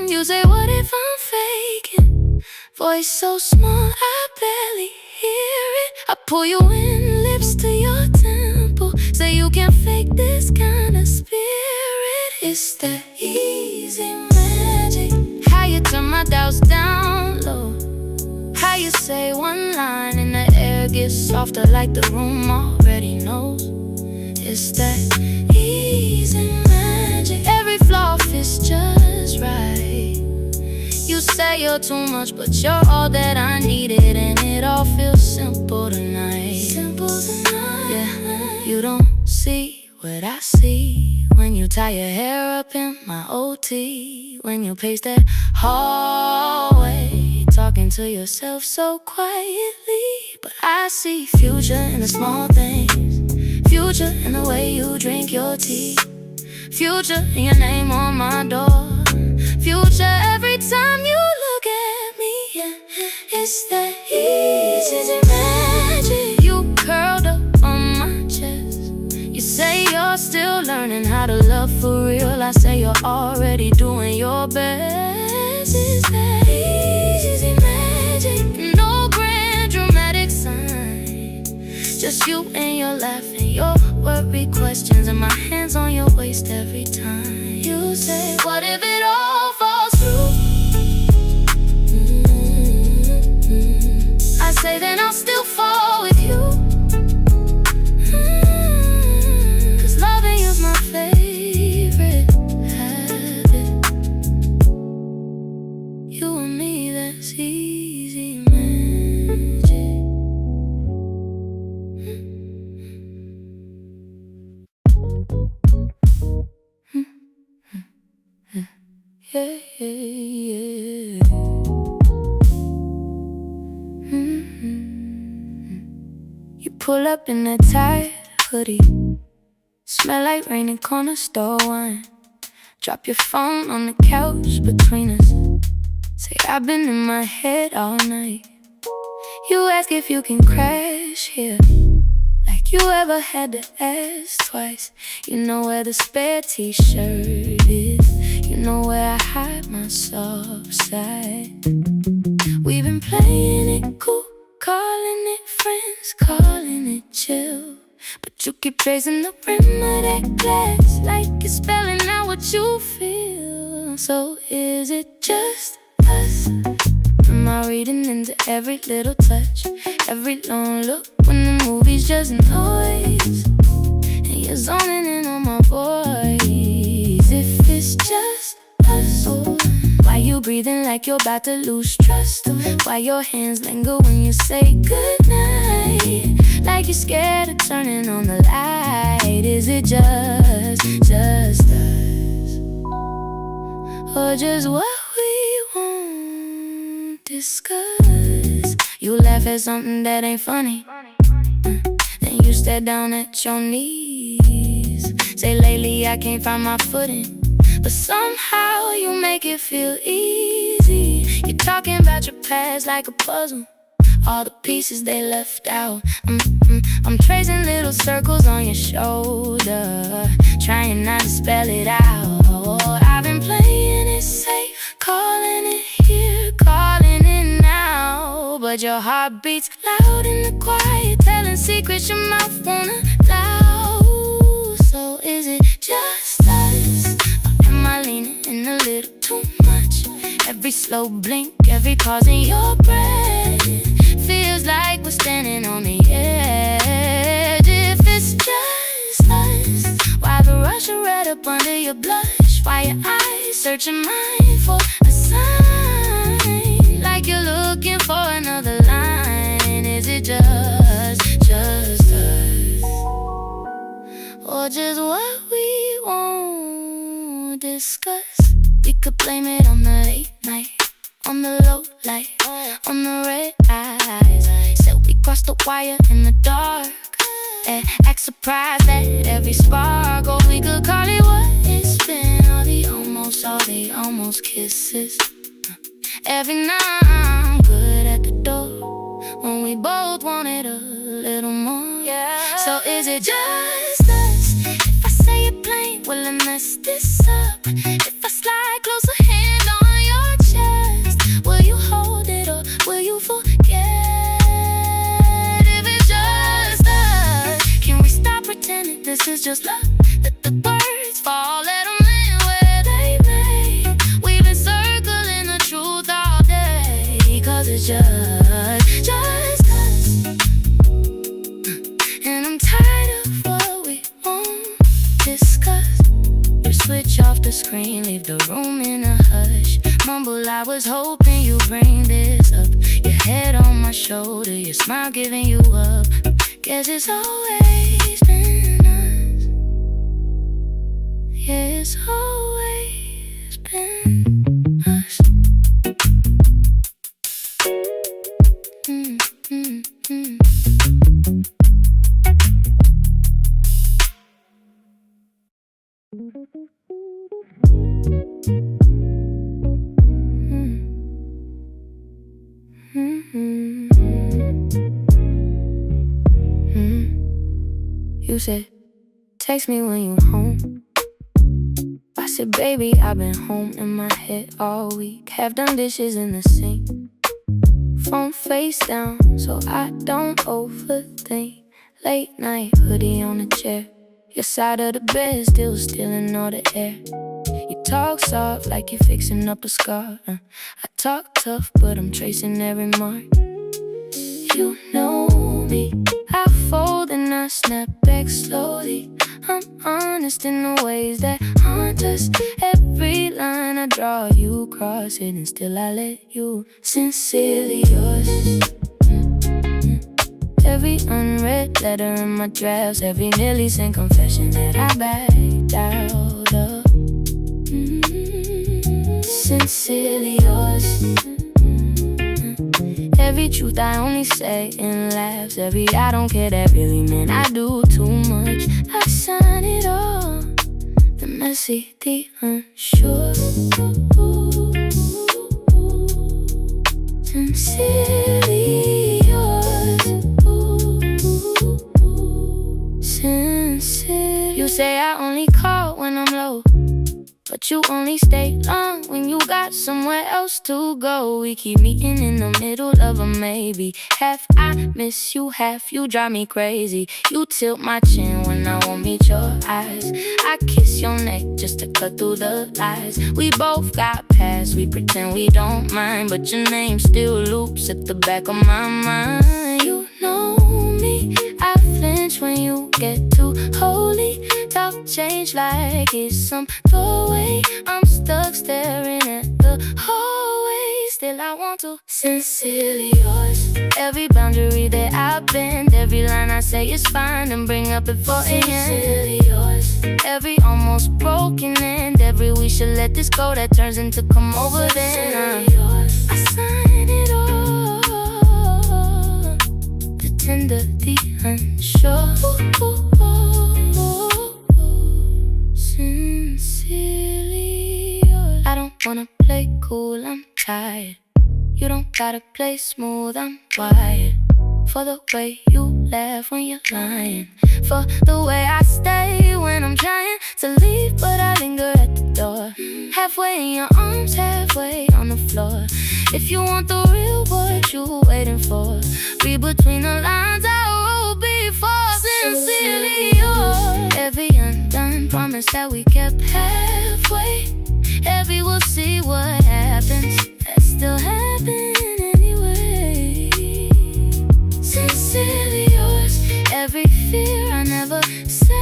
You say, what if I'm faking? Voice so small, I barely hear it. I pull you in, lips to your temple. Say you can't fake this kind of spirit. It's that easy magic. How you turn my doubts down low. How you say one line and the air gets softer like the room already knows. It's that easy magic. Every flaw fits just right. You say you're too much, but you're all that I needed, and it all feels simple tonight. Simple tonight. Yeah, you don't see what I see when you tie your hair up in my OT. When you pace that hallway, talking to yourself so quietly. But I see future in the small things. Future in the way you drink your tea. Future in your name on my door. Future every time you look at me. Yeah, it's that easy magic. You curled up on my chest. You say you're still learning how to love for real. I say you're already doing your best. It's that easy magic. No grand dramatic sign. Just you and your laugh and your worried questions, and my hands on your waist every time. You say, what if it all falls through? I say, then I'll still fall with you. Cause loving you's my favorite habit. You and me, that's easy magic. Yeah, yeah, yeah. You pull up in that tight hoodie, smell like rain and corner store wine. Drop your phone on the couch between us. Say I've been in my head all night. You ask if you can crash here, like you ever had to ask twice. You know where the spare t-shirt is. You know where I hide my soft side. We've been playing it cool, calling it friends, calling it chill. But you keep tracing the rim of that glass, like it's spelling out what you feel. So is it just us? Am I reading into every little touch, every lone look when the movie's just noise? And you're zoning in on my voice. If it's just us, why you breathing like you're about to lose trust? Why your hands linger when you say goodnight, like you're scared of turning on the light? Is it just us? Or just what we won't discuss? You laugh at something that ain't funny, then you stare down at your knees. Say lately I can't find my footing, but somehow you make it feel easy. You're talking about your past like a puzzle, all the pieces they left out. I'm tracing little circles on your shoulder, trying not to spell it out. I've been playing it safe, calling it here, calling it now. But your heart beats loud in the quiet, telling secrets your mouth won't allow. So is it just us? Or am I leaning in a little too much? Every slow blink, every pause in your breath feels like we're standing on the edge. If it's just us, why the rush of red up under your blush? Why your eyes searching mine for a sign, like you're looking for another line? Is it just us? Or just what we won't discuss? We could blame it on the late night, on the low light, on the red eyes. Said we crossed the wire in the dark, act surprised at every spark. Or we could call it what it's been, all the almost kisses. Every night I'm good at the door, Will I mess this up? If I slide close a hand on your chest, will you hold it or will you forget? If it's just us, can we stop pretending this is just love? Let the birds fall, let them land where they may. We've been circling the truth all day, 'cause it's just us. And I'm tired of what we won't discuss. You switch off the screen, leave the room in a hush. Mumble, I was hoping you bring this up. Your head on my shoulder, your smile giving you up. Guess it's always been us. Yeah, it's always been us. You said, text me when you home. I said, baby, I've been home in my head all week. Have done dishes in the sink, phone face down so I don't overthink. Late night hoodie on the chair, your side of the bed still stealing all the air. You talk soft like you're fixing up a scar. I talk tough but I'm tracing every mark. You know me, I fold and I snap back slowly. I'm honest in the ways that haunt us. Every line I draw, you cross it, and still I let you. Sincerely yours. Every unread letter in my drafts, every nearly sent confession that I backed out of. Sincerely yours. Every truth I only say in laughs, every I don't care that really meant I do too much. I sign it all, the messy, the unsure. Sincerely yours. Sincere. You say I only call when I'm low, but you only stay long when you got somewhere else to go. We keep meeting in the middle of a maybe. Half I miss you, half you drive me crazy. You tilt my chin when I won't meet your eyes. I kiss your neck just to cut through the lies. We both got past, we pretend we don't mind, but your name still loops at the back of my mind. You know me, I flinch when you get too holy. Talk change like it's some doorway. I'm stuck staring at the hallway. Still I want to sincerely yours. Every boundary that I bend, every line I say is fine and bring up at 4 a.m. Sincerely yours. Every almost broken end, every we should let this go that turns into come over then. I sign it all, the tender, the unsure. Sincerely yours. I don't wanna play cool, I'm tired. You don't gotta play smooth, I'm wired. For the way you laugh when you're lying, for the way I stay when I'm trying to leave, but I linger at the door. Halfway in your arms, halfway on the floor. If you want the real, what you waiting for? Read between the lines, I wrote before. Sincerely yours. Every undone promise that we kept halfway. Every we'll see what happens, that still happen anyway. Sincerely yours. Every fear I never say.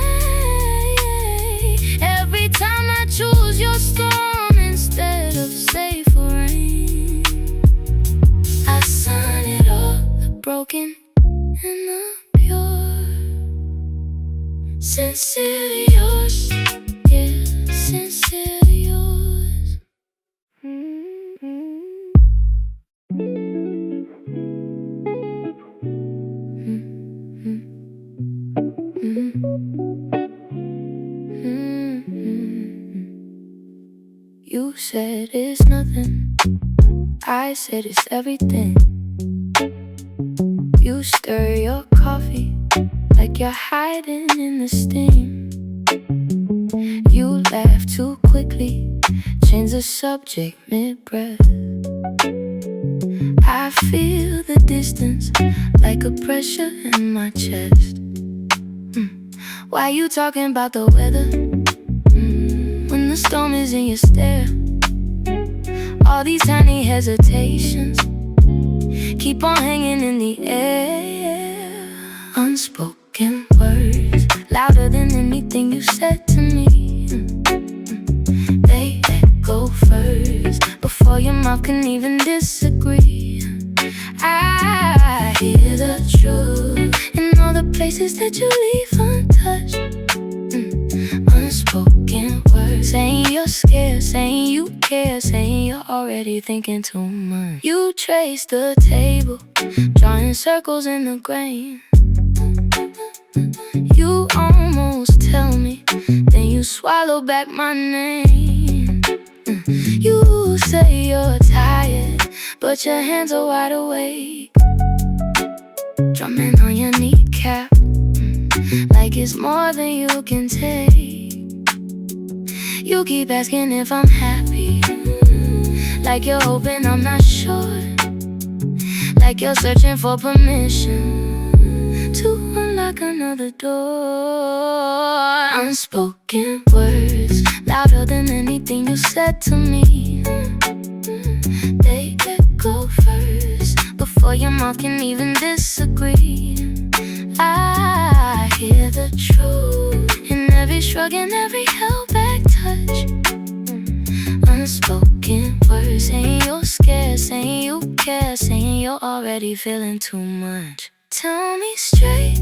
Every time I choose your storm instead of safe rain. I sign it all, the broken and the pure. Sincerely yours. Yeah, sincerely yours. You said it's nothing, I said it's everything. You stir your coffee like you're hiding in the steam. You too quickly, change the subject mid-breath. I feel the distance like a pressure in my chest. Why you talking about the weather when the storm is in your stare? All these tiny hesitations keep on hanging in the air. Unspoken words, louder than anything you said to me. They echo first before your mouth can even disagree. I hear the truth in all the places that you leave untouched. Unspoken words, saying you're scared, saying you care, saying you're already thinking too much. You trace the table, drawing circles in the grain. You almost tell me, then you swallow back my name. You say you're tired, but your hands are wide awake, drumming on your kneecap like it's more than you can take. You keep asking if I'm happy, like you're hoping I'm not sure, like you're searching for permission to unlock another door. Unspoken words, louder than anything you said to me. They echo first before your mouth can even disagree. I hear the truth in every shrug and every held back touch. Unspoken words, saying you're scared, saying you care, saying you're already feeling too much. Tell me straight,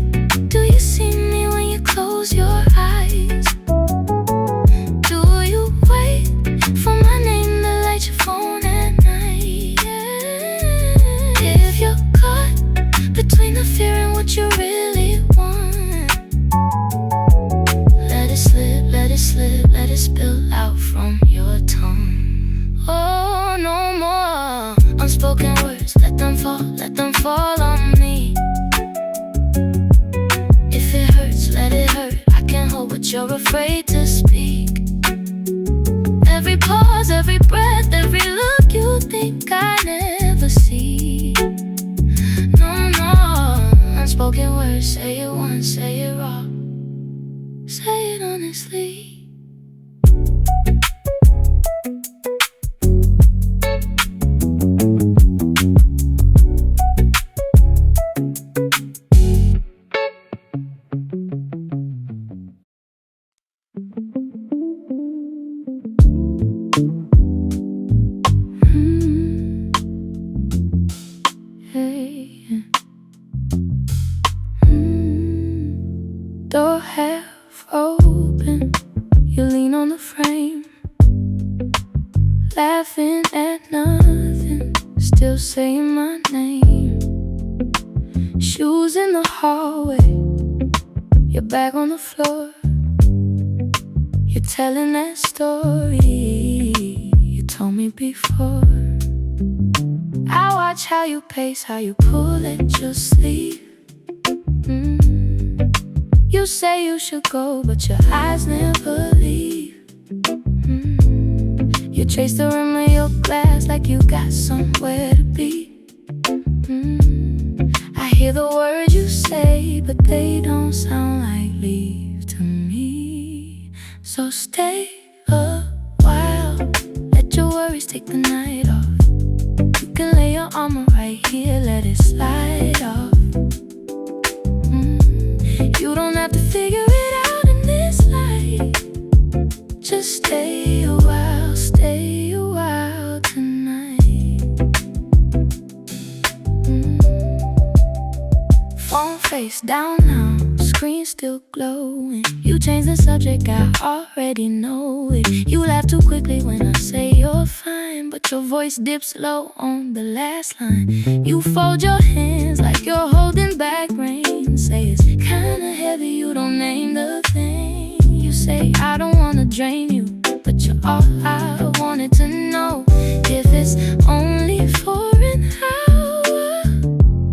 do you see me when you close your eyes? Do you wait for my name to light your phone at night? If you're caught between the fear and what you really want, let it slip, let it slip, let it spill out from your tongue. Oh, no more unspoken words, let them fall on me. If it hurts, let it hurt, I can hold what you're afraid to speak. Every pause, every breath, every look you think I never see. No, no, unspoken words, say it once, say it raw, say it honestly. Door half open, you lean on the frame, laughing at nothing, still saying my name. Shoes in the hallway, your bag on the floor. You're telling that story you told me before. I watch how you pace, how you pull at your sleeve. You say you should go, but your eyes never leave. You chase the rim of your glass like you got somewhere to be. I hear the words you say, but they don't sound like leave to me. So stay a while, let your worries take the night off. You can lay your armor right here, let it slide off. You don't have to figure it out in this life. Just stay a while tonight. Phone face down now, screen still glowing. You change the subject, I already know it. You laugh too quickly when I say you're fine, but your voice dips low on the last line. You fold your hands like you're holding back rain. Say it's kinda heavy, you don't name the thing. You say I don't wanna drain you, but you're all I wanted to know. If it's only for an hour,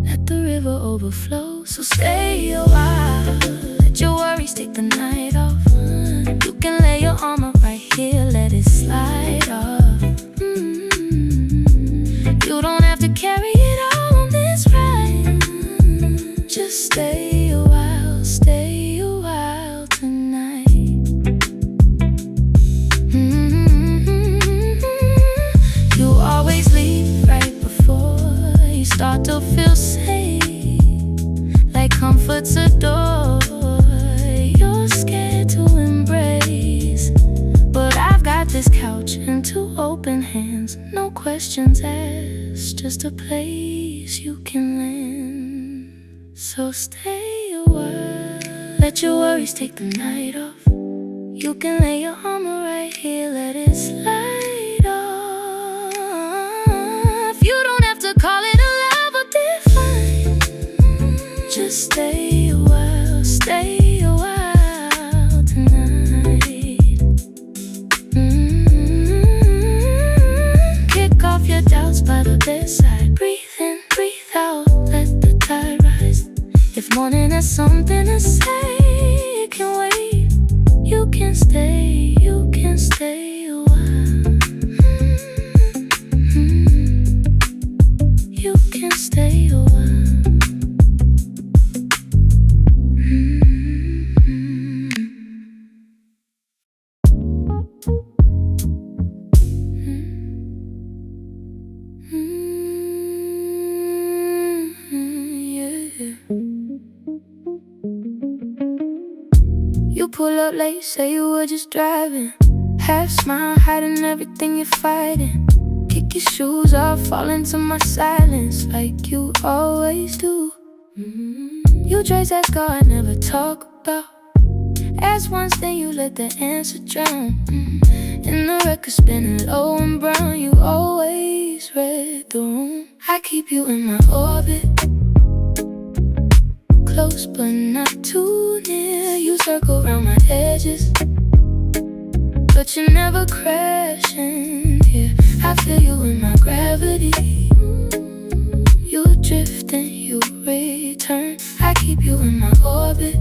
let the river overflow. So stay a while, let your worries take the night off. You can lay your armor right here, open hands, no questions asked, just a place you can land. So stay a while, let your worries take the night off. You can lay your armor right here, let it slide off. You don't have to call it a love or define. Just stay a while, stay a while tonight. Kick off your doubts by the bedside. Breathe in, breathe out, let the tide rise. If morning has something to say, it can wait. You can stay a while. You can stay a while. You pull up late, say you were just driving. Half smile, hiding everything you're fighting. Kick your shoes off, fall into my silence like you always do. You trace that scar I never talk about. Ask once, then you let the answer drown. In the record spinning low and brown, you always read the room. I keep you in my orbit, close but not too near. You circle around my edges, but you never crashing here. I feel you in my gravity. You drift and you return. I keep you in my orbit,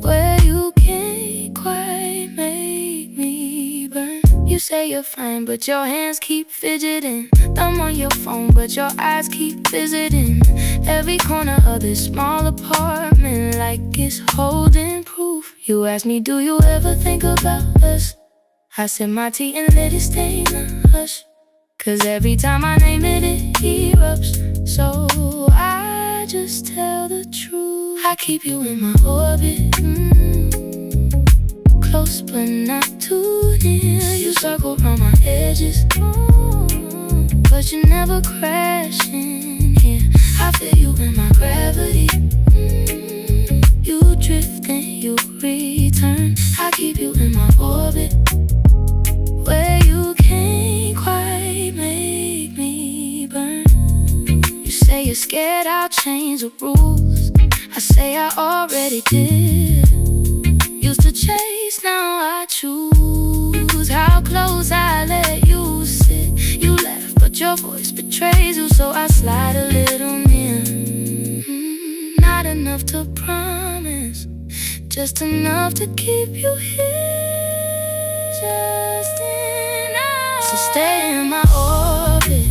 where you can't quite make me burn. You say you're fine, but your hands keep fidgeting. Thumb on your phone, but your eyes keep visiting every corner of this small apartment, like it's holding proof. You ask me, do you ever think about us? I sip my tea and let it stay in a hush, 'cause every time I name it, it erupts. So I just tell the truth. I keep you in my orbit, close but not too near. You circle around my edges, but you never crash in here. I feel you in my gravity. You drift and you return. I keep you in my orbit, where you can't quite make me burn. You say you're scared I'll change the rules. I say I already did. Used to chase, now I choose how close I let you sit. You left, but your voice betrays you, so I slide a little near. Not enough to promise, just enough to keep you here. Just enough. So stay in my orbit,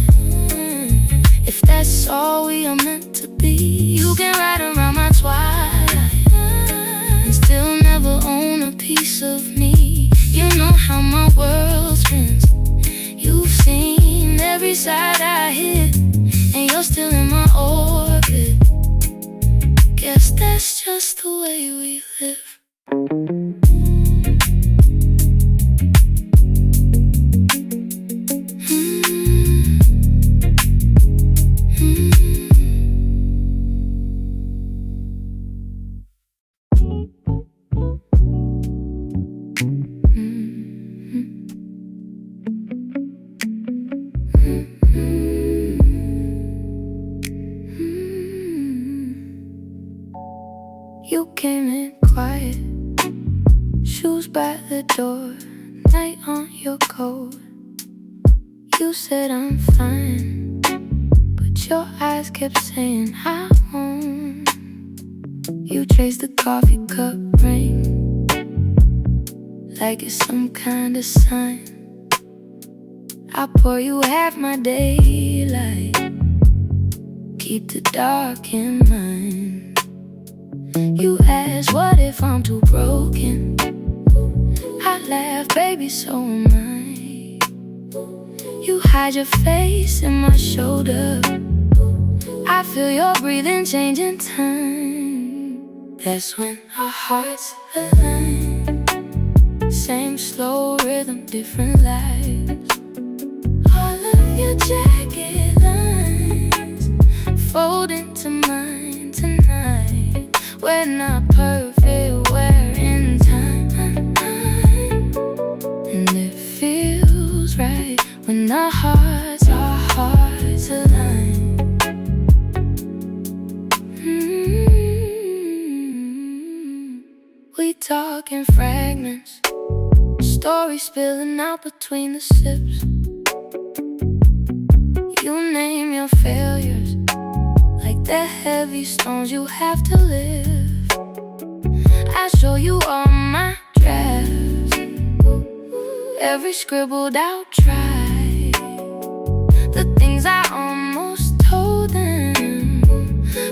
if that's all we are meant to be. You can ride around my twilight and still never own a piece of me. You know how my world spins. You've seen every side I hit, and you're still in my orbit. Guess that's just the way we live. You came in quiet, shoes by the door, night on your coat. You said I'm fine, but your eyes kept saying I won't. You traced the coffee cup ring like it's some kind of sign. I pour you half my daylight, keep the dark in mind. You ask, what if I'm too broken? I laugh, baby, so am I. You hide your face in my shoulder, I feel your breathing change in time. That's when our hearts align. Same slow rhythm, different lives. of your jacket lines fold into mine tonight. We're not perfect, we're in time, and it feels right when our hearts align. We talk in fragments, stories spilling out between the sips. You name your failures like they're heavy stones you have to lift. I show you all my drafts, every scribbled out try, the things I almost told them,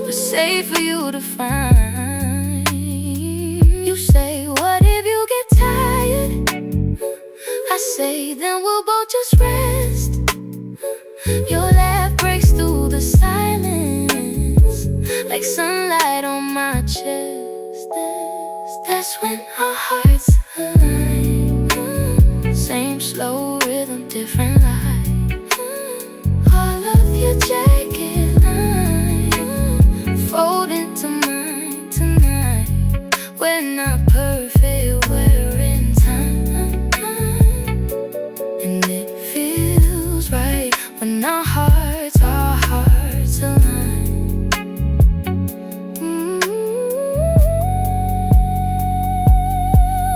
but safe for you to find. You say, what if you get tired? I say, then we'll both just rest. Your laugh breaks through the silence like sunlight on my chest. That's when our hearts align. Same slow rhythm, different light. All of your jacket line fold into mine tonight. We're not perfect, we're in time, and it feels right when our hearts align.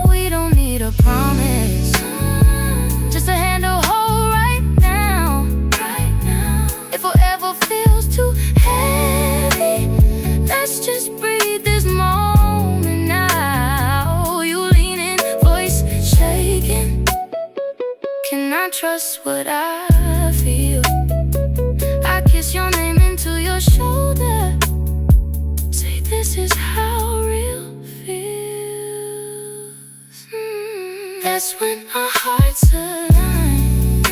We don't need a promise, just a hand to hold right now. If whatever feels too heavy, let's just breathe this moment now. You leaning, voice shaking. Can I trust what I feel? I kiss your name into your shoulder. Say this is how real feels. That's when our hearts align.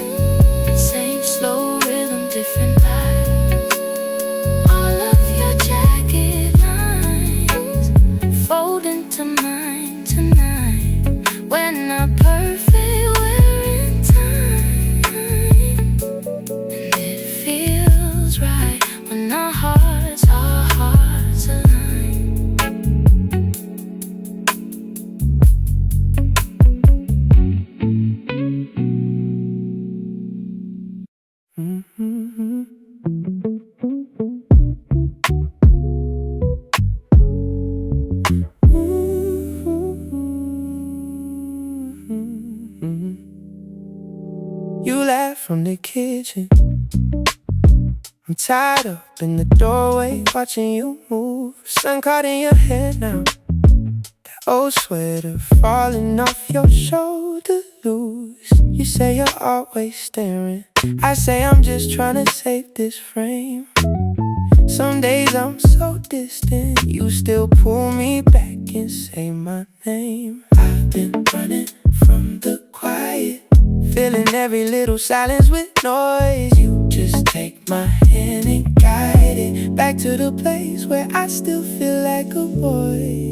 Same slow rhythm, different light. All of your jacket lines fold into mine tonight. We're not perfect, we're in time, and it feels right when our hearts align. You laugh from the kitchen. I'm tied up in the doorway, watching you move. Sun caught in your hair now. That old sweater falling off your shoulder loose. You say you're always staring. I say I'm just trying to save this frame. Some days I'm so distant, you still pull me back and say my name. I've been running from the quiet, filling every little silence with noise. You just take my hand and guide it back to the place where I still feel like a boy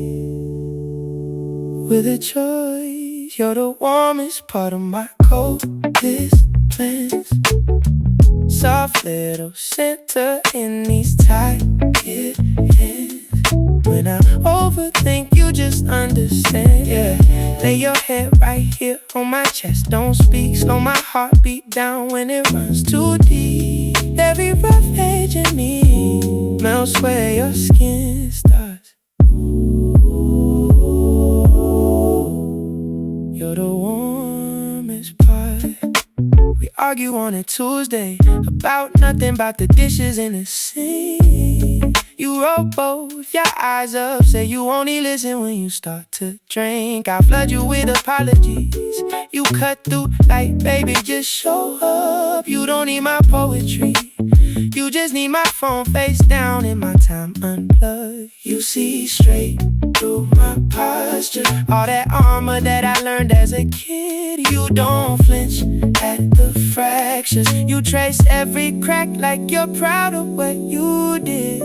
with a choice. You're the warmest part of my coldest plans. Soft little center in these tight hands. When I overthink, you just understand, yeah. Lay your head right here on my chest. Don't speak, slow my heartbeat down when it runs too deep. Every rough edge in me melts where your skin starts. You're the warmest part. We argue on a Tuesday about nothing but the dishes in the sink. You roll both your eyes up, say you only listen when you start to drink. I flood you with apologies, you cut through like, baby, just show up. You don't need my poetry, you just need my phone face down in my time unplugged. You see straight through my posture, all that armor that I learned as a kid. You don't flinch at the fractures, you trace every crack like you're proud of what you did,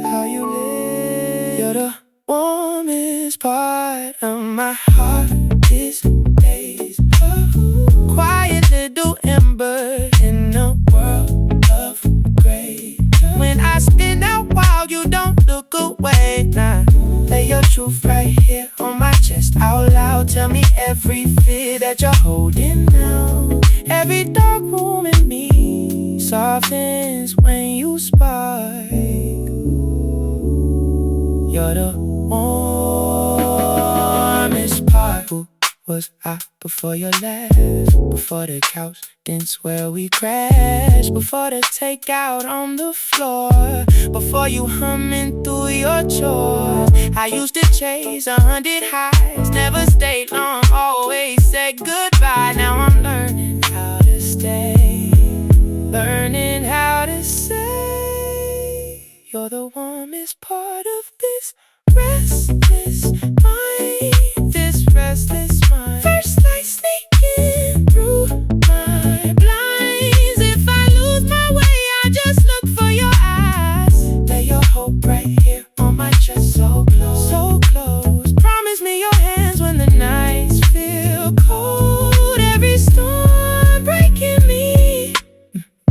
how you live. You're the warmest part of my heart these days. Quiet little ember in the that you're holding now. Every dark room in me softens when you spark. You're the warmest part. Who was I before your laugh? Before the couch dance where we crashed, before the takeout on the floor, before you humming through your chores. I used to chase 100 highs, never stayed long, always said goodbye. Now I'm learning how to stay, learning how to say you're the warmest part of this restless mind, this restless mind. First light sneaking through my blinds. If I lose my way, I just look for your eyes. Lay your hope right here on my chest, so close, so close. Promise me your hands when the nights feel cold. Every storm breaking me.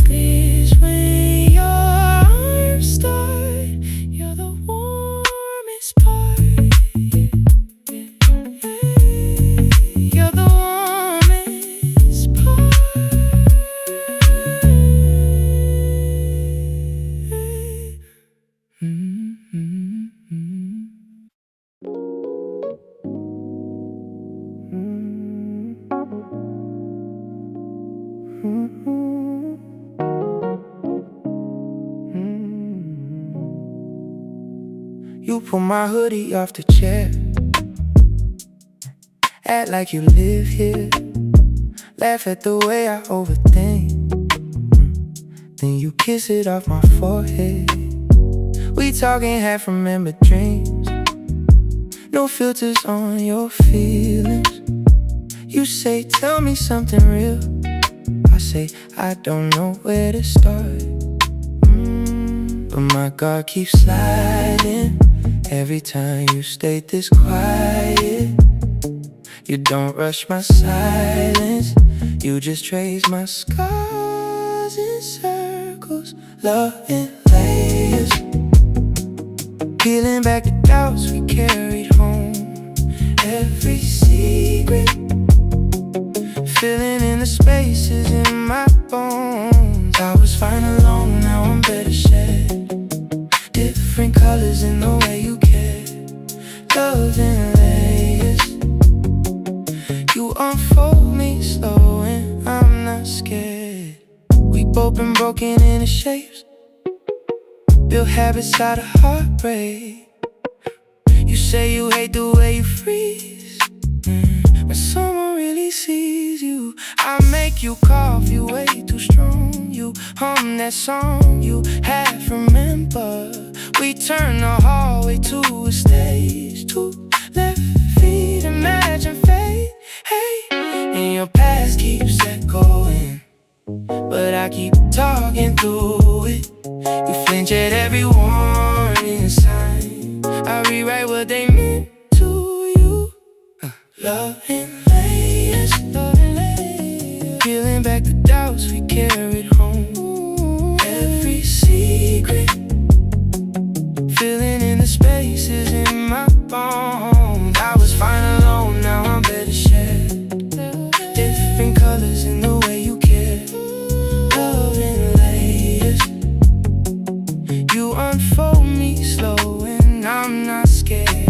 Please, when your arms start, you're the warmest part. You're the warmest part. You pull my hoodie off the chair, act like you live here, laugh at the way I overthink, then you kiss it off my forehead. We talking half remembered dreams, no filters on your feelings. You say, tell me something real. I say, I don't know where to start. But my guard keeps sliding every time you stay this quiet. You don't rush my silence, you just trace my scars in circles, love in layers. Peeling back the doubts we carried home, every secret, filling in the spaces in my bones. I was fine alone, now I'm better shed. Different colors in the way you care, love in layers. You unfold me slow and I'm not scared. We both been broken into shapes, build habits out of heartbreak. You say you hate the way you freeze, when someone really sees you. I make you cough, you way too strong. You hum that song you half remember. We turn the hallway to a stage, two left feet, imagine fate. Hey, and your past keeps echoing, but I keep talking through it. You flinch at every warning sign, I rewrite what they meant to you. Love in layers, peeling back the doubts we carried home. Every secret, filling in the spaces in my bones. I was fine alone, now I'm better shed. Different colors in the way you care, love in layers. You unfold me slow and I'm not scared.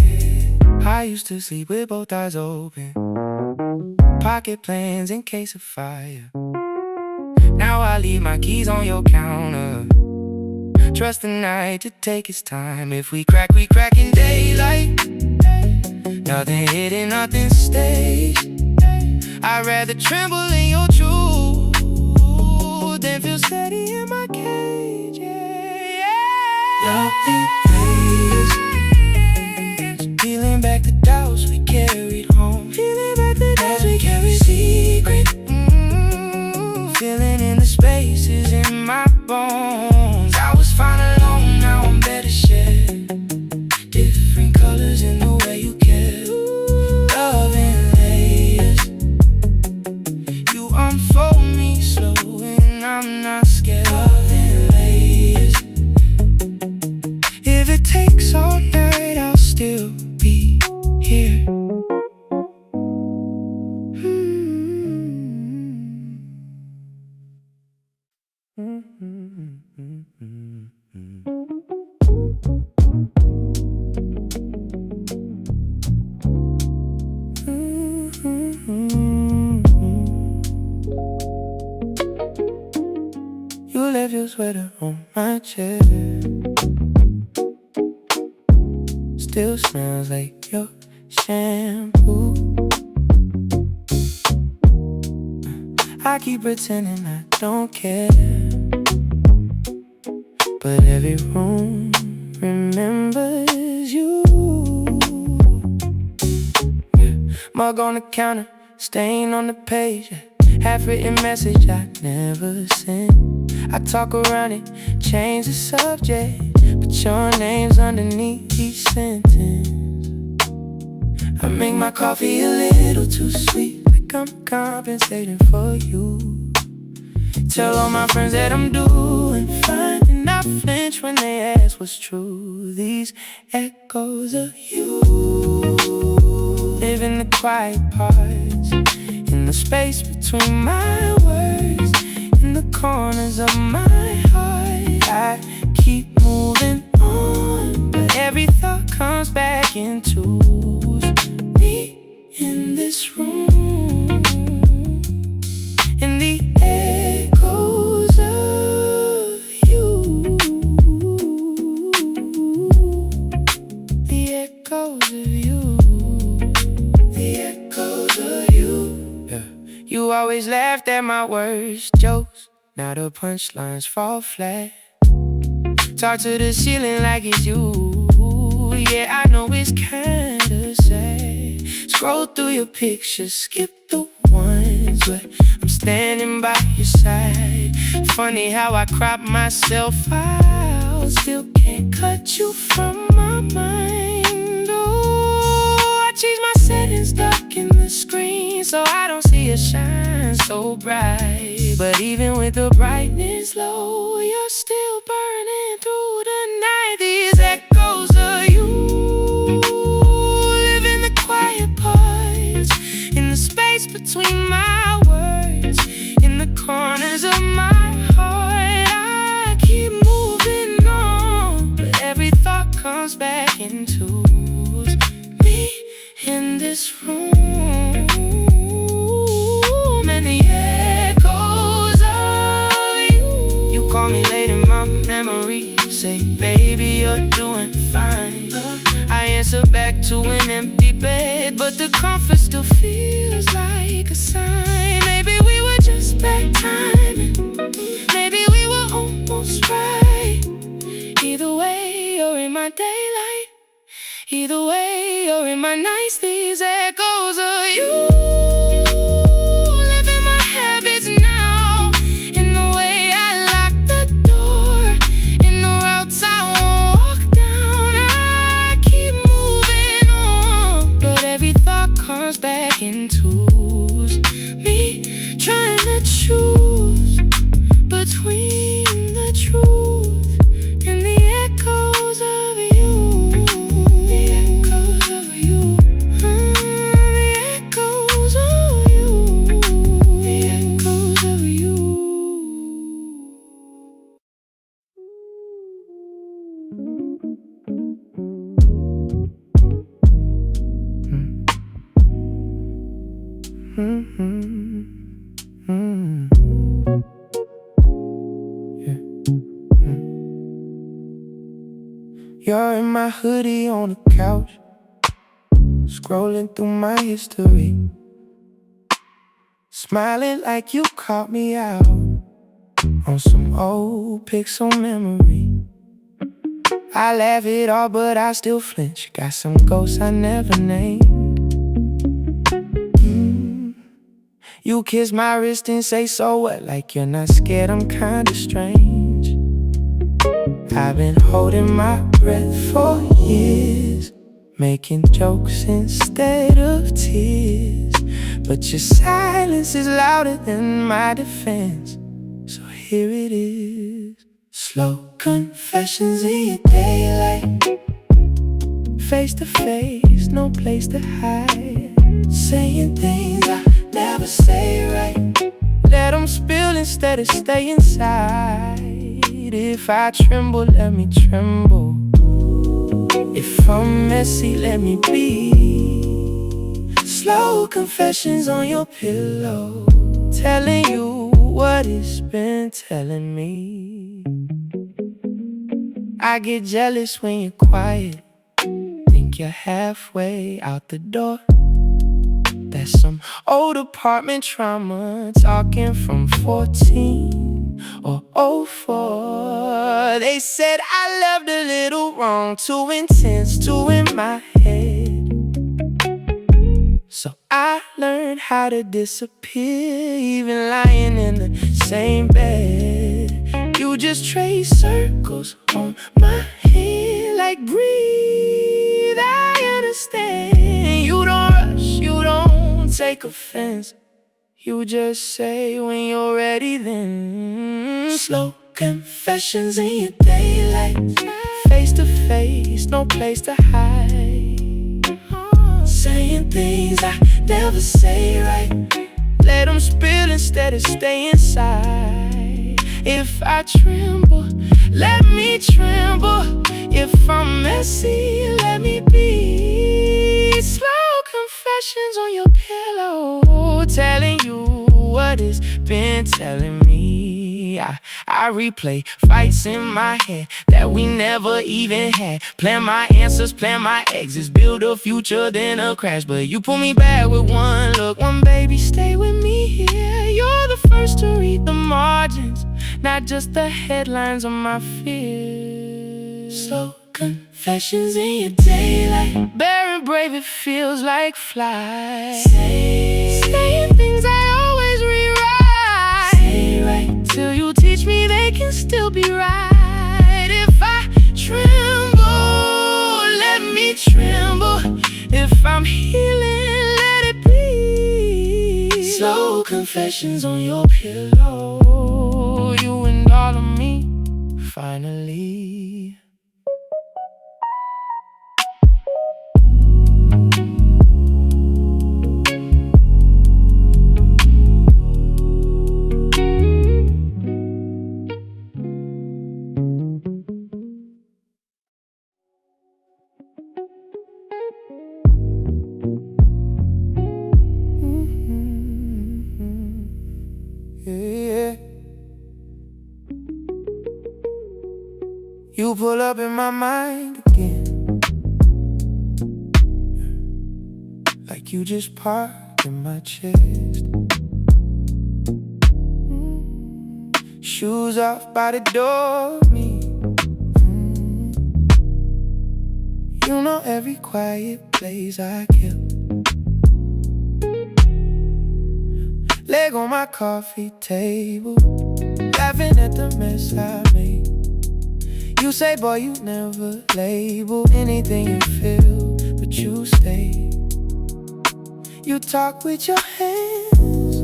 I used to sleep with both eyes open, pocket plans in case of fire. Now I leave my keys on your counter, trust the night to take its time. If we crack in daylight, nothing hidden, nothing staged. I'd rather tremble in your truth than feel steady in my cage. Love in layers, peeling back the doubts we carried home. Peeling back the doubts we carried secret, filling in the spaces in my bones. I was fine alone, now I'm better shed. Different colors in the way you care, love in layers. You unfold me slow and I'm not scared. Love in layers. If it takes all night, I'll still be here. sweater on my chair. Still smells like your shampoo. I keep pretending I don't care, but every room remembers you. Mug on the counter, stain on the page, half-written message I never sent. I talk around it, change the subject, but your name's underneath each sentence. I make my coffee a little too sweet, like I'm compensating for you. Tell all my friends that I'm doing fine, and I flinch when they ask what's true. These echoes of you live in the quiet parts, in the space between my words, in the corners of my heart. I keep moving on, but every thought comes back into me in this room, in the echoes of you, the echoes of you, the echoes of you. Yeah. You always laughed at my worst jokes, now the punchlines fall flat. Talk to the ceiling like it's you. Yeah, I know it's kinda sad. Scroll through your pictures, skip the ones where I'm standing by your side. Funny how I crop myself out, still can't cut you from my mind. Oh, I change my settings, stuck in the screen, so I don't see it shine so bright. But even with the brightness low, you're still burning through the night. These echoes of you live in the quiet parts, in the space between my words, in the corners of my heart. I keep moving on, but every thought comes back into me in this room, and the echoes of you. You call me late in my memory, say, baby, you're doing fine. I answer back to an empty bed, but the comfort still feels like a sign. Maybe we were just back timing, maybe we were almost right. Either way, you're in my daylight, either way, you're in my nights. These echoes of you live in my habits now, in the way I lock the door, in the routes I walk down. I keep moving on, but every thought comes back into me, trying to choose between the truth and the echoes of you, the echoes of you, the echoes of you, the echoes of you. Yeah. You're in my hoodie on the couch, scrolling through my history, smiling like you caught me out on some old pixel memory. I laugh it all, but I still flinch. Got some ghosts I never named. You kiss my wrist and say, so what? Like you're not scared, I'm kinda strange. I've been holding my breath for years, making jokes instead of tears, but your silence is louder than my defense. So here it is, slow confessions in your daylight, face to face, no place to hide, saying things I never say right. Let them spill instead of stay inside. If I tremble, let me tremble. If I'm messy, let me be. Slow confessions on your pillow, telling you what it's been telling me. I get jealous when you're quiet. Think you're halfway out the door. That's some old apartment trauma, talking from 14 or 04. They said I loved a little wrong, too intense, too in my head. So I learned how to disappear, even lying in the same bed. You just trace circles on my head like breathe. I understand. You don't rush, you don't take offense. You just say when you're ready then. Slow confessions in your daylight, face to face, no place to hide. Saying things I never say right, let them spill instead of stay inside. If I tremble, let me tremble. If I'm messy, let me be. Slow confessions on your pillow, telling you what it's been telling me. I replay fights in my head that we never even had. Plan my answers, plan my exits, build a future, then a crash. But you pull me back with one look, one baby, stay with me here. You're the first to read the margins, not just the headlines of my fears. Slow confessions in your daylight, bare and brave, it feels like flight. Saying things I always rewrite. Say right till you teach me they can still be right. If I tremble, let me tremble. If I'm healing, let it be. Slow confessions on your pillow, you and all of me, finally. Yeah. You pull up in my mind again, like you just parked in my chest. Shoes off by the door, me. You know every quiet place I kept. Leg on my coffee table, laughing at the mess I made. You say, boy, you never label anything you feel, but you stay. You talk with your hands,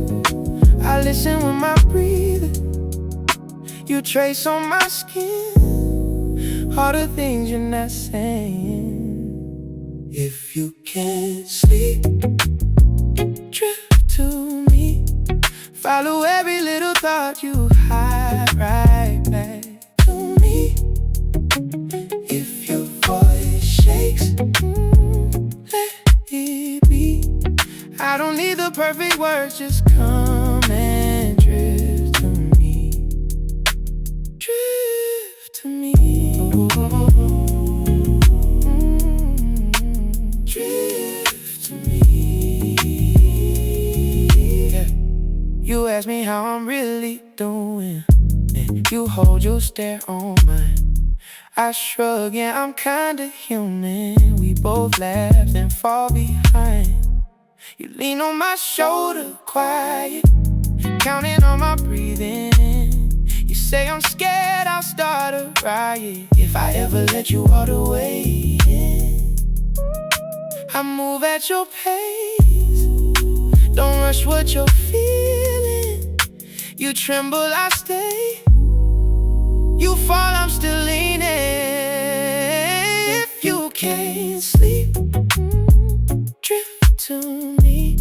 I listen with my breathing. You trace on my skin all the things you're not saying. If you can't sleep, drift to me. Follow every little thought you hide right back to me. If your voice shakes, let it be. I don't need the perfect words, just come and drift to me. Drift to me. Drift to me. Yeah. You ask me how I'm really doing, and you hold your stare on mine. I shrug, yeah, I'm kinda human. We both laugh and fall behind. You lean on my shoulder, quiet, counting on my breathing. You say I'm scared I'll start a riot if I ever let you all the way in. I move at your pace, don't rush what you're feeling. You tremble, I stay. You fall, I'm still leaning. If you can't sleep, drift to me.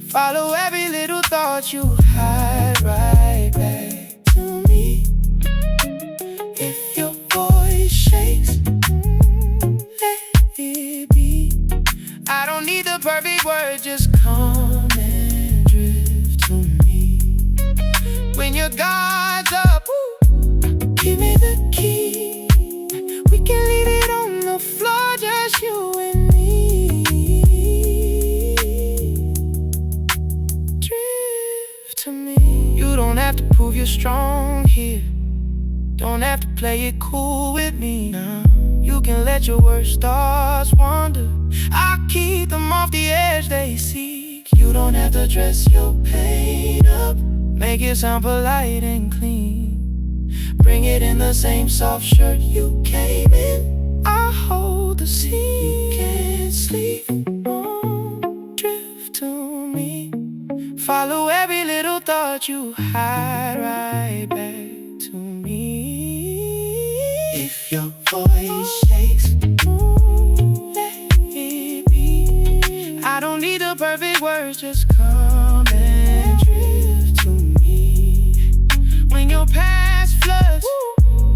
Follow every little thought you hide right back to me. If your voice shakes, let it be. I don't need the perfect words, just come and drift to me. When your guard's up, give me the key. have to prove you're strong here. Don't have to play it cool with me now. You can let your worst thoughts wander. I'll keep them off the edge they seek. You don't have to dress your pain up. Make it sound polite and clean. Bring it in the same soft shirt you came in. I'll hold the scene. You can't sleep. Drift to me. Follow every little thought you hide right back to me. If your voice shakes, let it be. I don't need the perfect words, just come and drift to me. When your past floods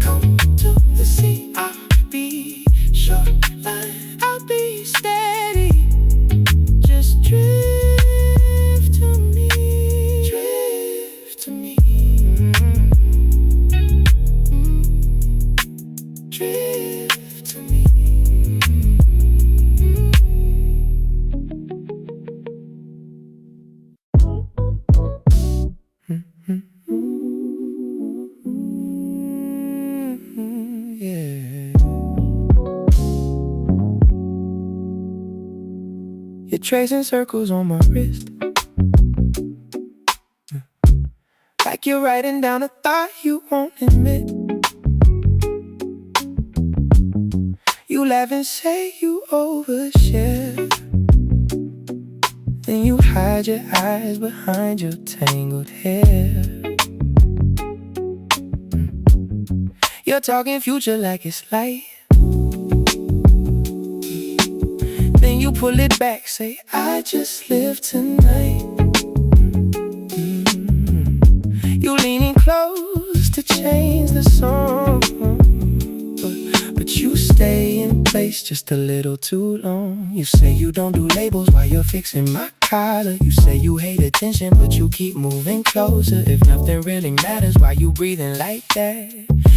come to the sea, I'll be shoreline, I'll be steady. Just drift to me, drift to me. Drift to me. Yeah. You're tracing circles on my wrist, like you're writing down a thought you won't admit. You laugh and say you overshare, then you hide your eyes behind your tangled hair. You're talking future like it's light, then you pull it back, say I just live tonight. You leaning close to change the song, but you stay in place just a little too long. You say you don't do labels while you're fixing my collar. You say you hate attention, but you keep moving closer. If nothing really matters, why you breathing like that?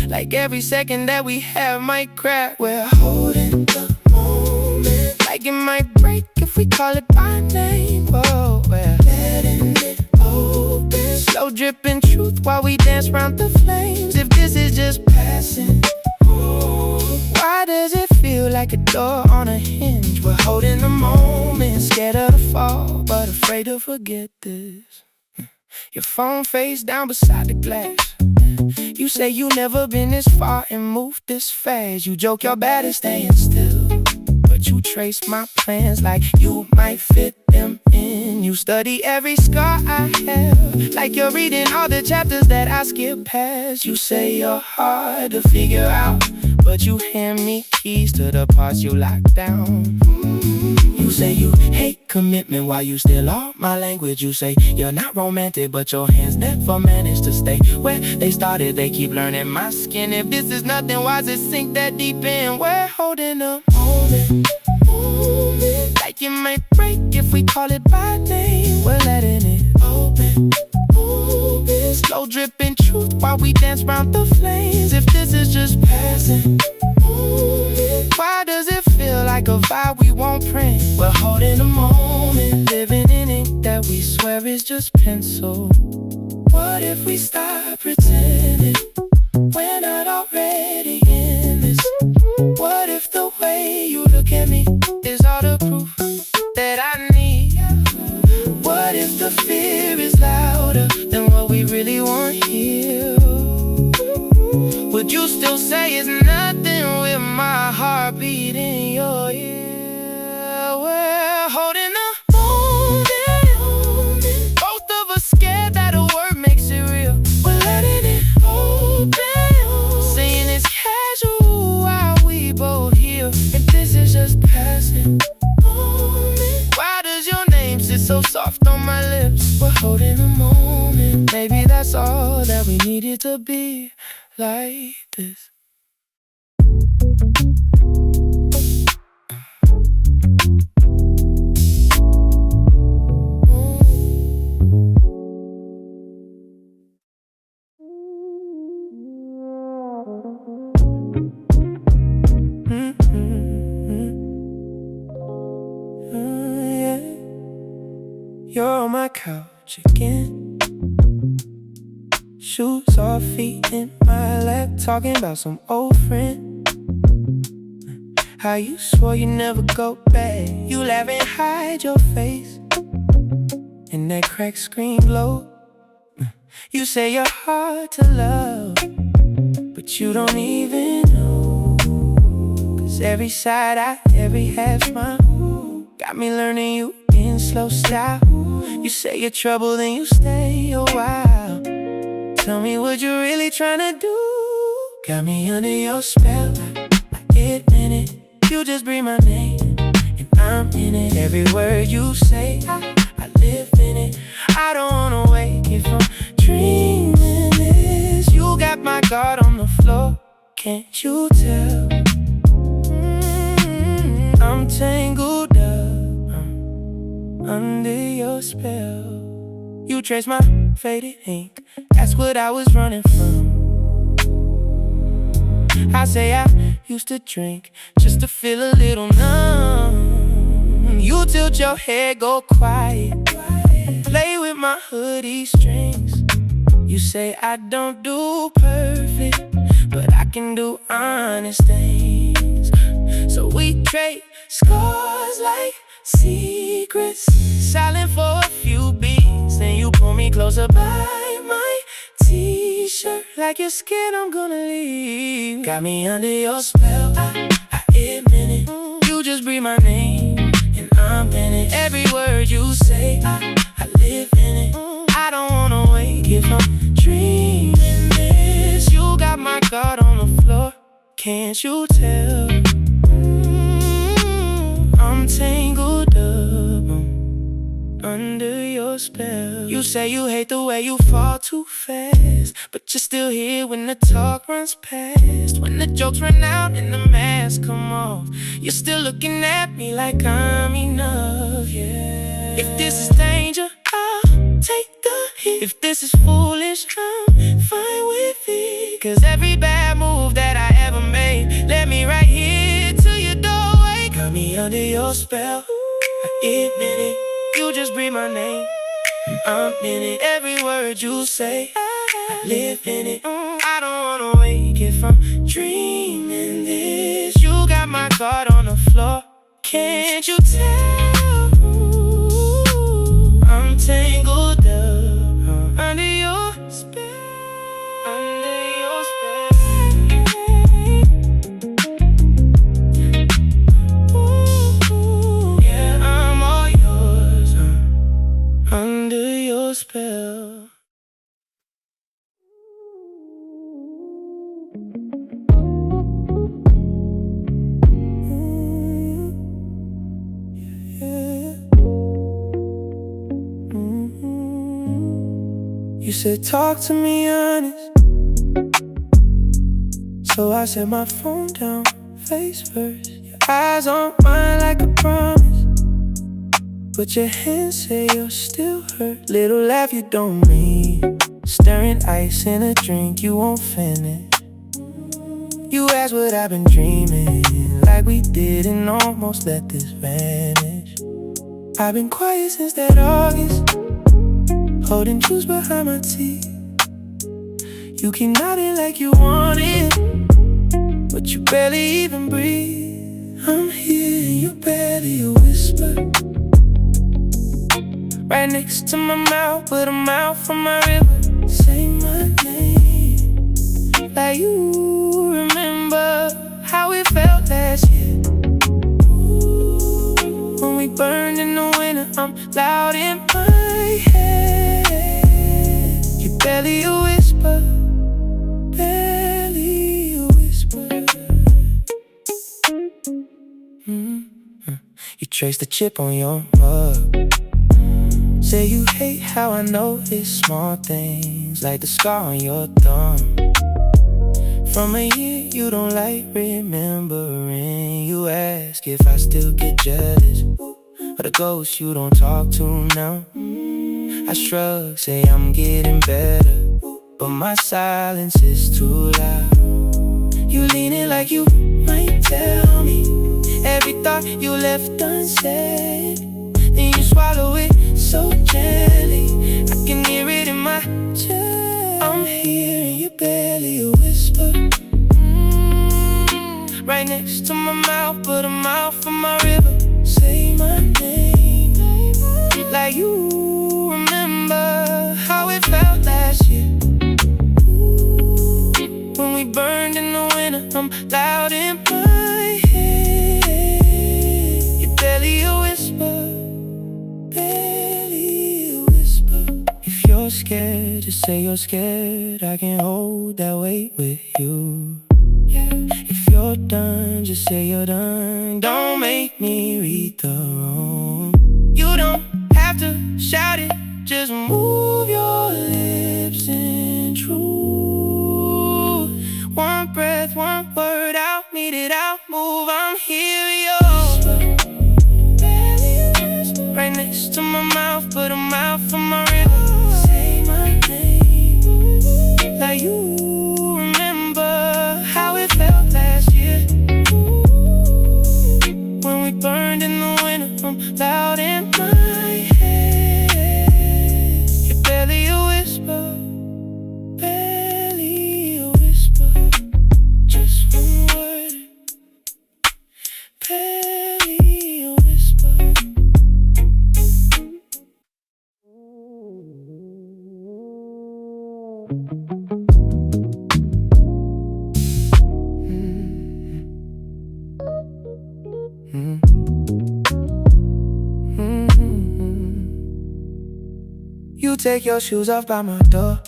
Like every second that we have might crack. We're holding the moment, like it might break if we call it by name. Whoa, we're letting it open, slow dripping truth while we dance round the flames. If this is just passing, why does it feel like a door on a hinge? We're holding the moment, scared of the fall, but afraid to forget this. Your phone face down beside the glass. You say you never been this far and moved this fast. You joke you're bad at staying still, but you trace my plans like you might fit them in. You study every scar I have, like you're reading all the chapters that I skip past. You say you're hard to figure out, but you hand me keys to the parts you lock down. You say you hate commitment while you still are my language. You say you're not romantic, but your hands never manage to stay where they started. They keep learning my skin. If this is nothing, why does it sink that deep in? We're holding a moment, like it might break if we call it by name. We're letting it open, slow dripping truth while we dance round the flames. If this is just passing, why does it feel like a vibe we won't print? We're holding a moment, living in ink that we swear is just pencil. What if we stop pretending we're not already in this? What if the way you look at me is all the proof that I need? What if the fear is louder than what we really want here? Would you still say it's nothing with my heart beating in your ear? We're holding a moment, both of us scared that a word makes it real. We're letting it open, saying it's casual while we both heal. If this is just passing, why does your name sit so soft on my lips? We're holding a moment, maybe that's all that we needed to be. Like this. Yeah. You're on my couch again, shoes off, feet in my lap, talking about some old friend. How you swore you never go back. You laugh and hide your face in that cracked screen glow. You say you're hard to love, but you don't even know. Cause every side every half's mine. Got me learning you in slow style. You say you're troubled and you stay a while. Tell me what you really tryna do. Got me under your spell, I admit it. You just breathe my name, and I'm in it. Every word you say, I live in it. I don't wanna wake it from dreaming this. You got my guard on the floor, can't you tell? I'm tangled up, under your spell. You trace my faded ink, that's what I was running from. I say I used to drink just to feel a little numb. You tilt your head, go quiet, play with my hoodie strings. You say I don't do perfect, but I can do honest things. So we trade scars like secrets, silent for a few beats. Then you pull me closer by my t-shirt, like you're scared I'm gonna leave. Got me under your spell, I admit it. You just breathe my name, and I'm in it. Every word you say, I live in it. I don't wanna wake it from dreaming this. You got my guard on the floor, can't you tell? I'm tangled up, under your spell. You say you hate the way you fall too fast, but you're still here when the talk runs past. When the jokes run out and the mask come off, you're still looking at me like I'm enough, yeah. If this is danger, I'll take the hit. If this is foolish, I'm fine with it. Cause every bad move that I ever made led me right here to your doorway. Got me under your spell, I admit it. You just breathe my name, and I'm in it. Every word you say, I live in it. I don't wanna wake it from dreaming this. You got my guard on the floor, can't you tell? I'm tangled up, under your spell, under your spell. Under your spell. You said talk to me honest, so I set my phone down, face first. Your eyes on mine like a promise, but your hands say you're still hurt. Little laugh you don't mean, stirring ice in a drink you won't finish. You ask what I've been dreaming, like we did, and almost let this vanish. I've been quiet since that August, holding juice behind my teeth. You keep nodding like you want it, but you barely even breathe. I'm here and you barely a whisper, right next to my mouth, but I'm out from my river. Say my name, like you remember how it felt last year. Ooh, when we burned in the winter, I'm loud in my head. You barely a whisper, barely a whisper. You trace the chip on your mug, say you hate how I notice small things, like the scar on your thumb. From a year you don't like remembering. You ask if I still get jealous of the ghosts you don't talk to now. I shrug, say I'm getting better, but my silence is too loud. You lean it like you might tell me every thought you left unsaid, then you swallow it so gently. I can hear it in my chest. I'm here barely a whisper. Right next to my mouth, but a mile from my river. Say my name, like you remember how it felt last year. When we burned in the winter, I'm loud in my head. You're barely a whisper, barely a whisper. If you're scared, just say you're scared. I can hold that weight with you. If you're done, just say you're done. Don't make me read the room. You don't have to shout it, just move your lips in truth. One breath, one word out, need it out, move, I'm here, yo. Right next to my mouth, put a mouth from my river. Say my name, like you remember how it felt last year. When we burned in the winter, I'm loud in my head. You're barely a whisper, barely a whisper. Just one word, barely a whisper. You take your shoes off by my door,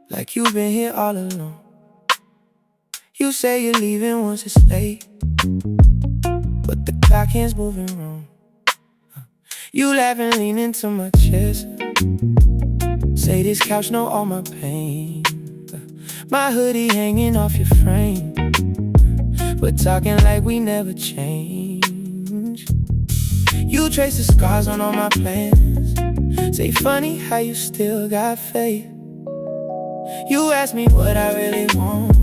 like you've been here all along. You say you're leaving once it's late, but the clock hand's moving wrong. You laugh and lean into my chest, say this couch know all my pain. My hoodie hanging off your frame, but talking like we never changed. You trace the scars on all my plans, say funny how you still got faith. You ask me what I really want,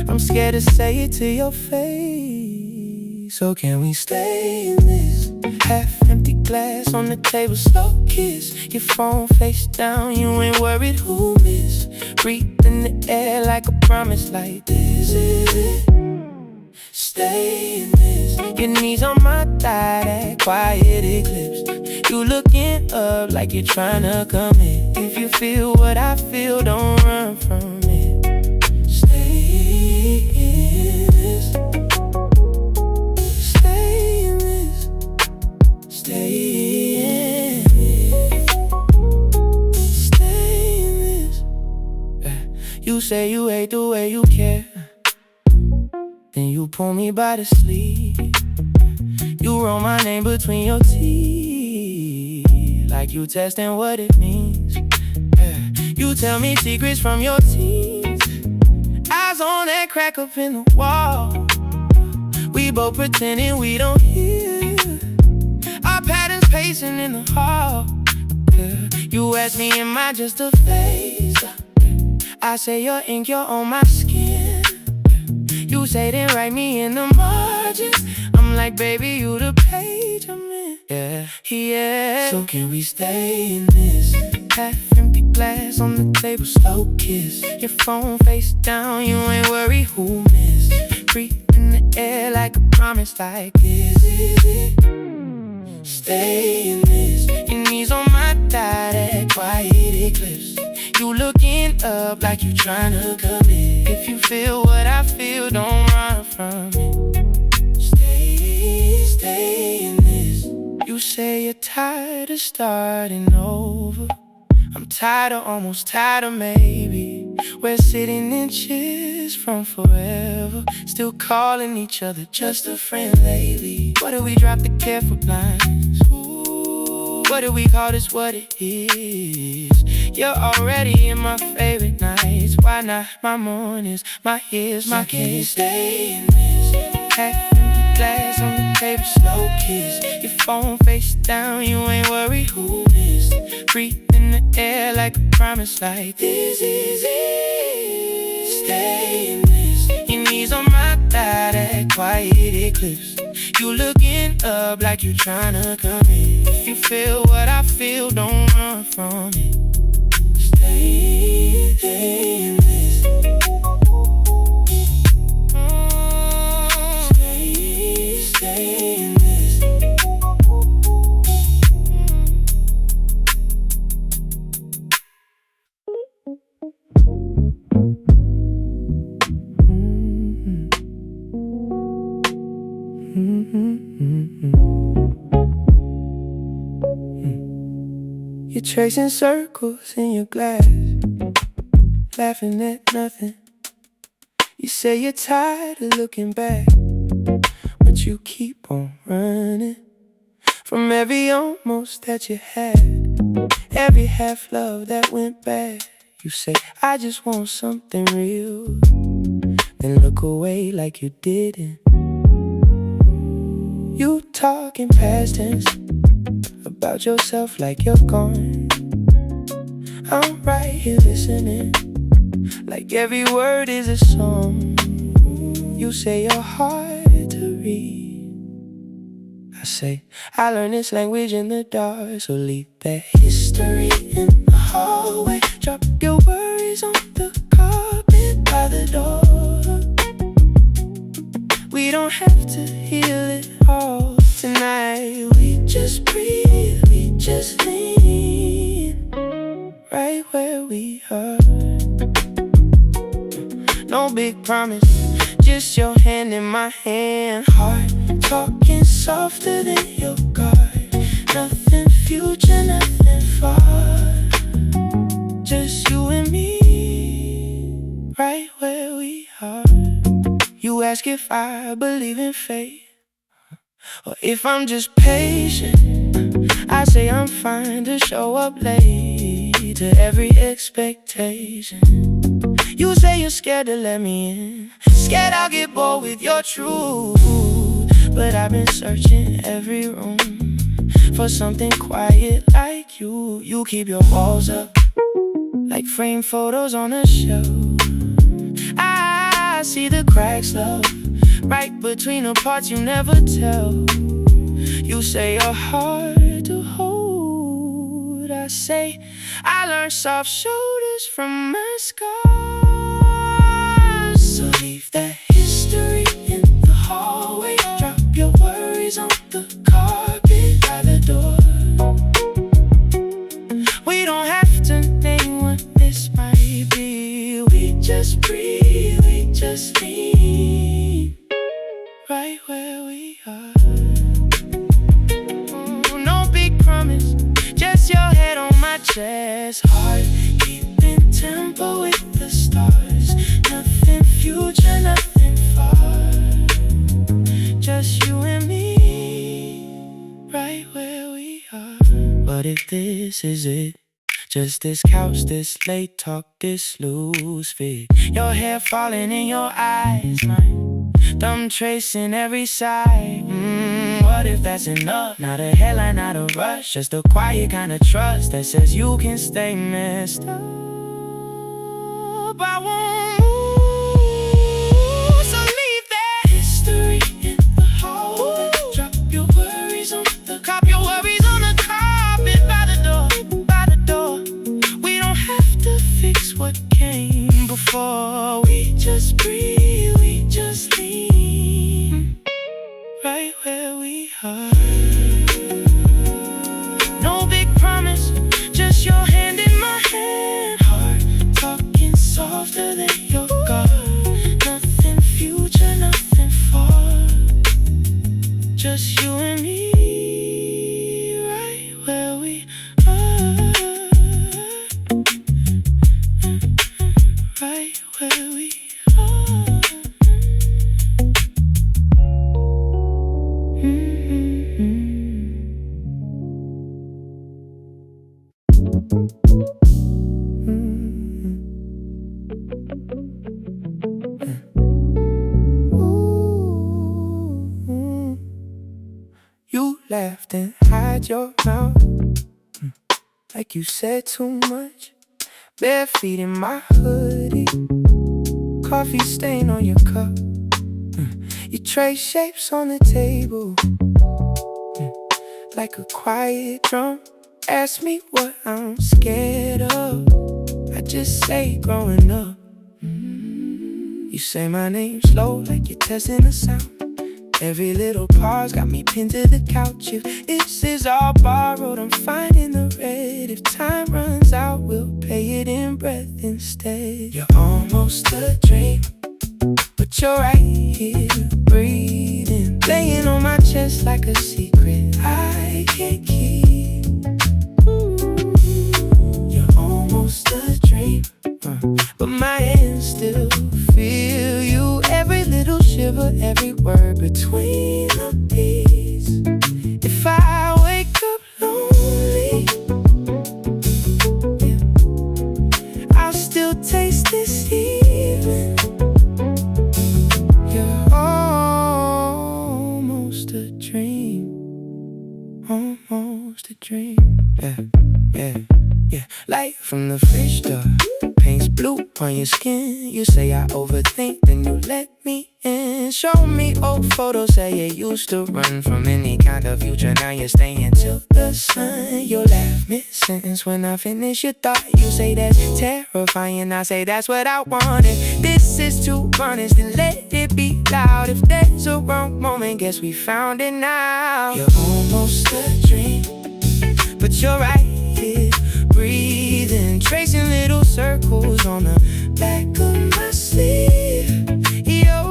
I'm scared to say it to your face. So can we stay in this half-empty glass on the table, slow kiss, your phone face down, you ain't worried who miss. Breathe in the air like a promise, like this is it. Stay in this, your knees on my thigh, that quiet eclipse. You looking up like you're trying to commit. If you feel what I feel, don't run from it. Stay in this, stay in this, stay in this, stay in this. You say you hate the way you care, then you pull me by the sleeve. You roll my name between your teeth, like you testing what it means. You tell me secrets from your teens, eyes on that crack up in the wall. We both pretending we don't hear, our patterns pacing in the hall. You ask me, am I just a face? I say your ink, you're on my skin. You say then write me in the margins. I'm like, baby, you the page I'm in. Yeah, yeah. So can we stay in this half-empty glass on the table, slow kiss, your phone face down, you ain't worried who missed. Breathe in the air like a promise, like this is it. Stay in this, your knees on my thigh, that quiet eclipse. You looking up like you trying to commit. If you feel what I feel, don't run from it. Stay in this. You say you're tired of starting over, I'm tired of almost tired of maybe. We're sitting inches from forever, still calling each other just a friend lately. What if we drop the careful blinds? Ooh, what if we call this what it is? You're already in my favorite nights. Why not my mornings, my years, my kids? Stay in this half-empty glass on the table, slow kiss, your phone face down, you ain't worried who missed. Breathe in the air like a promise, like this is it. Stay in this, your knees on my thigh, that quiet eclipse. You looking up like you tryna come in. If you feel what I feel, don't run from it. Stay in You're tracing circles in your glass, laughing at nothing. You say you're tired of looking back, but you keep on running from every almost that you had, every half love that went bad. You say, I just want something real, then look away like you didn't. You talking past tense about yourself like you're gone. I'm right here listening, like every word is a song. You say you're hard to read. I say, I learned this language in the dark, so leave that history in the hallway. Drop your worries on the carpet by the door. We don't have to heal it all tonight. We just breathe, we just lean right where we are. No big promise, just your hand in my hand. Heart talking softer than your guard. Nothing future, nothing far. Just you and me, right where we are. You ask if I believe in fate, or if I'm just patient. I say I'm fine to show up late to every expectation. You say you're scared to let me in, scared I'll get bored with your truth. But I've been searching every room for something quiet like you. You keep your walls up like framed photos on a shelf. I see the cracks, love, right between the parts you never tell. You say you're hard to hold. I say I learned soft shoulders from my scars. So leave that history in the hallway. Drop your worries on the carpet by the door. We don't have to name what this might be. We just breathe, we just lean right where we are. No big promise, just your head on my chest. Heart keeping tempo with the stars. Nothing future, nothing far. Just you and me, right where we are. But if this is it, just this couch, this late talk, this loose fit, your hair falling in your eyes, my thumb tracing every side. What if that's enough? Not a headline, not a rush, just a quiet kind of trust that says you can stay messed up. I won't move, so leave that history in the hallway. Drop your worries on the carpet, your worries on the carpet by the door, by the door. We don't have to fix what came before. We just breathe, we just lean right where we are. No big promise, just your hand in my hand. Heart talking softer than your guard. Nothing future, nothing far. Just you and me, right where we are. Right where we are. You laughed and had your mouth, like you said too much. Bare feet in my hoodie, coffee stain on your cup. You trace shapes on the table, like a quiet drum. Ask me what I'm scared of, I just say growing up. You say my name slow like you're testing the sound. Every little pause got me pinned to the couch. If this is all borrowed, I'm finding the red. If time runs out, we'll pay it in breath instead. You're almost a dream, but you're right here breathing, laying on my chest like a secret I can't keep. fridge door, paints blue on your skin. You say I overthink, then you let me in. Show me old photos, say you used to run from any kind of future. Now you're staying till the sun. You laugh mid-sentence when I finish your thought. You say that's terrifying, I say that's what I wanted. This is too honest, then let it be loud. If there's a wrong moment, guess we found it now. You're almost a dream, but you're right here, breathing, tracing little circles on the back of my sleeve. You're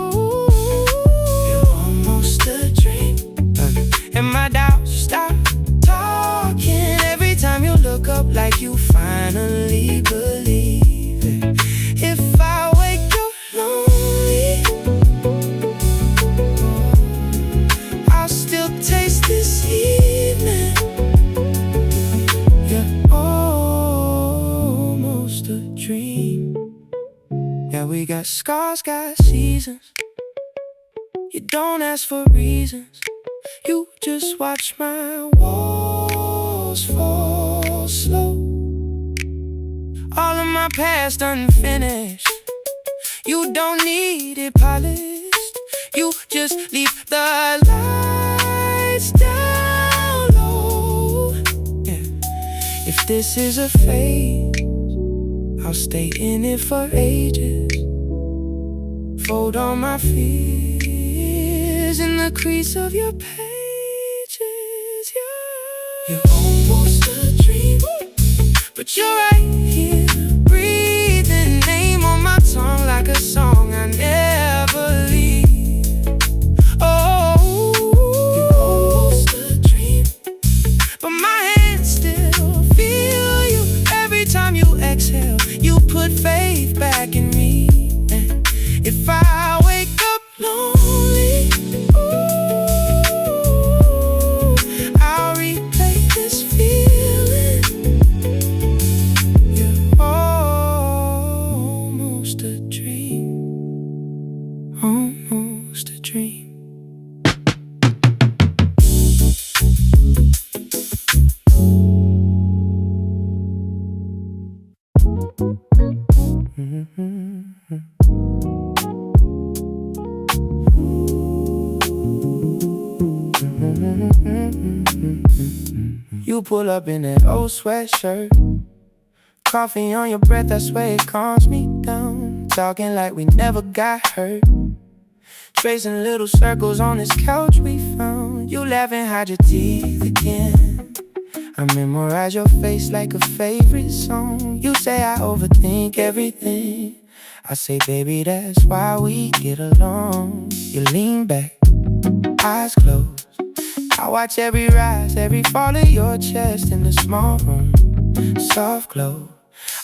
almost a dream, and my doubts stop talking every time you look up, like you finally believe it. If I wake up lonely, I'll still taste this evening. You're almost a dream. Yeah, we got scars, got seasons. You don't ask for reasons, you just watch my walls fall slow. All of my past unfinished, you don't need it polished. You just leave the lights down low. Yeah. If this is a phase, I'll stay in it for ages. Fold all my fears in the crease of your pages. Yeah. You're almost a dream, but you're right here, breathing, name on my tongue like a song I never leave. Oh, you're almost a dream, but my hands still feel you. Every time you exhale, you put faith back in me. And if I wake up lonely, I'll replay this feeling. You're almost a dream, almost a dream. You pull up in that old sweatshirt, coffee on your breath, I swear it calms me down. Talking like we never got hurt, tracing little circles on this couch we found. You laugh and hide your teeth again. I memorize your face like a favorite song. You say I overthink everything, I say baby that's why we get along. You lean back, eyes closed, I watch every rise, every fall of your chest in the small room, soft glow.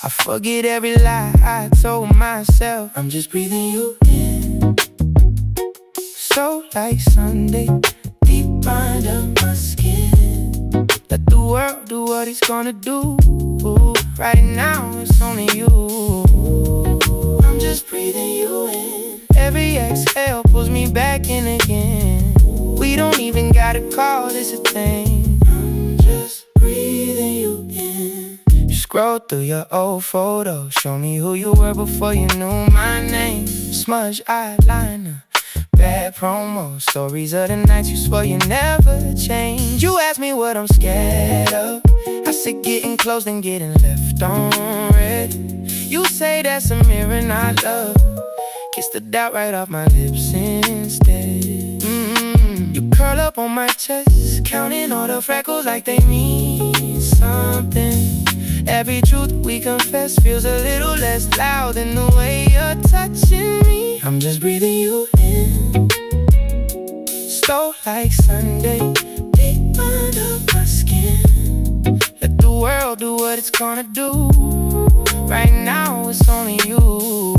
I forget every lie I told myself. I'm just breathing you in, so like Sunday, deep under my skin. Let the world do what it's gonna do. Right now it's only you. I'm just breathing you in. Every exhale pulls me back in again. We don't even gotta call this a thing. I'm just breathing you in. You scroll through your old photos, show me who you were before you knew my name. Smudge eyeliner, bad promo, stories of the nights you swore you never change. You ask me what I'm scared of, I said getting close and getting left on red. You say that's a mirror not love, kiss the doubt right off my lips instead. You curl up on my chest, counting all the freckles like they mean something. Every truth we confess feels a little less loud than the way you're touching me. I'm just breathing you in, slow like Sunday, deep under my skin. Let the world do what it's gonna do. Right now it's only you.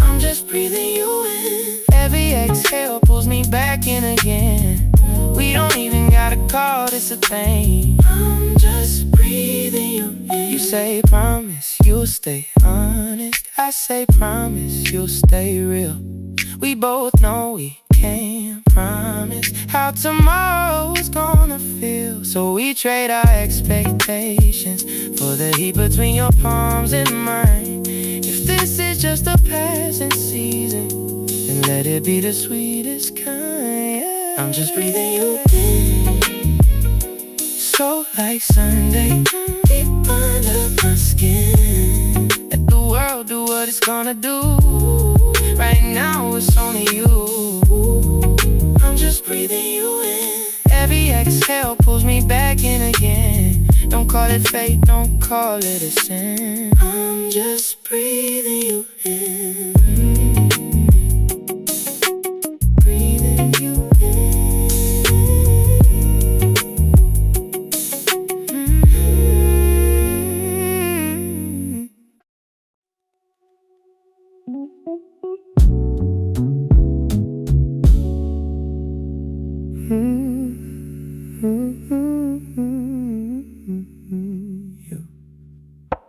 I'm just breathing you in. Every exhale pulls me back in again. We don't even gotta call this a thing. I'm just breathing you in. You say promise you'll stay honest, I say promise you'll stay real. We both know we can't promise how tomorrow's gonna feel. So we trade our expectations for the heat between your palms and mine. If this is just a passing season, then let it be the sweetest kind, yeah. I'm just breathing you in, so like Sunday, deep under my skin. Let the world do what it's gonna do. Right now it's only you. I'm just breathing you in. Every exhale pulls me back in again. Don't call it fate, don't call it a sin. I'm just breathing you in. Breathing you in.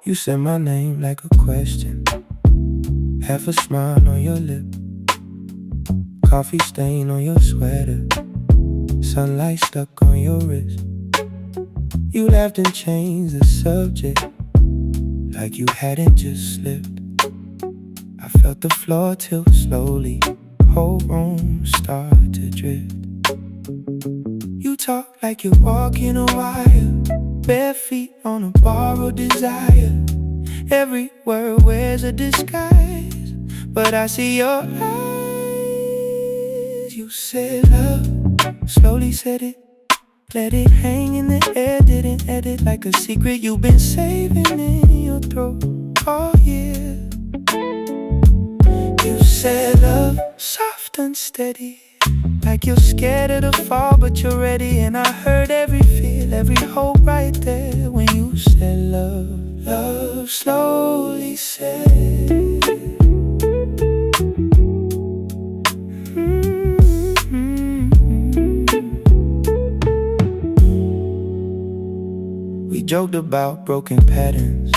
You said my name like a question, half a smile on your lip, coffee stain on your sweater, sunlight stuck on your wrist. You laughed and changed the subject, like you hadn't just slipped. I felt the floor tilt slowly, whole room start to drift. You talk like you're walking a wire, bare feet on a borrowed desire. Every word wears a disguise, but I see your eyes. You said love, slowly said it, let it hang in the air, didn't edit, like a secret you've been saving in your throat all year. You said love, soft and steady, like you're scared of the fall but you're ready. And I heard every feel, every hope right there when you said love. Love slowly said, We joked about broken patterns,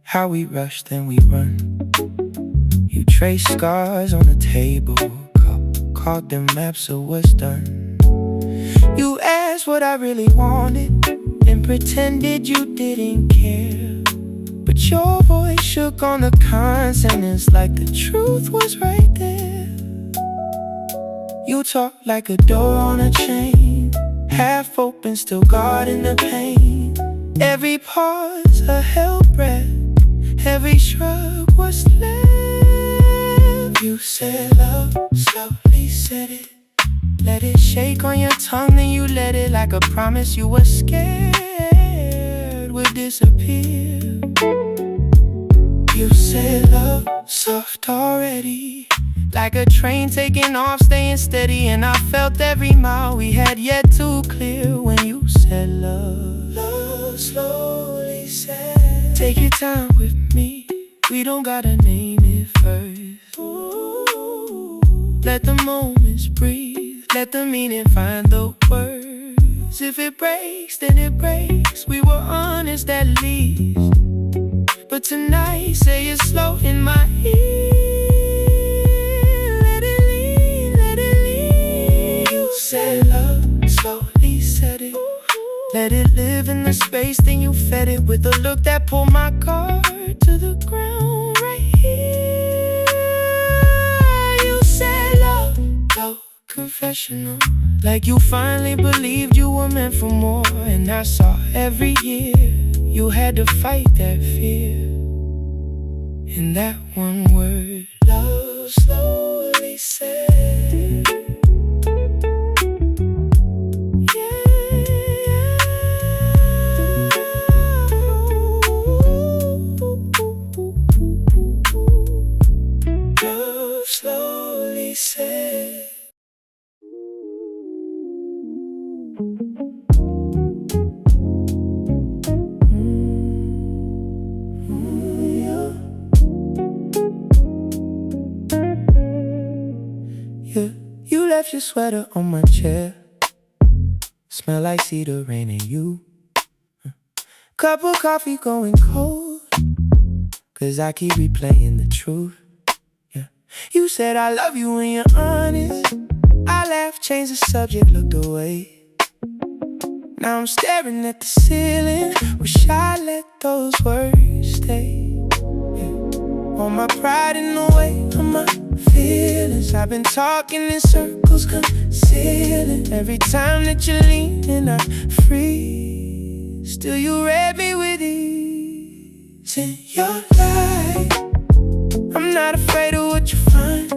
how we rush then we run. You traced scars on the table, called them maps of what's done. You asked what I really wanted and pretended you didn't care, but your voice shook on the consonants like the truth was right there. You talked like a door on a chain, half open, still guarding the pain. Every pause a held breath, every shrug was left. You said love, slowly said it, let it shake on your tongue, then you let it, like a promise you were scared would disappear. You said love, soft already, like a train taking off, staying steady. And I felt every mile we had yet to clear when you said love. Love slowly said, take your time with me, we don't gotta name it first. Ooh, let the moments breathe, let the meaning find the words. If it breaks, then it breaks, we were honest at least. But tonight, say it slow in my ear. Let it lead, let it lead. You said love, slowly said it, let it live in the space, then you fed it with a look that pulled my guard to the ground right here. You said love, low, confessional, like you finally believed you were meant for more. And I saw every year you had to fight that fear. In that one word, love slowly said, love slowly said. You left your sweater on my chair, smell like cedar rain and you. Cup of coffee going cold, cause I keep replaying the truth. Yeah, You said I love you when you're honest. I laughed, changed the subject, looked away. Now I'm staring at the ceiling. Wish I let those words stay. On my pride in the way of my feelings. I've been talking in circles, concealing. Every time that you lean and I freeze, still you read me with ease. In your light, I'm not afraid of what you find.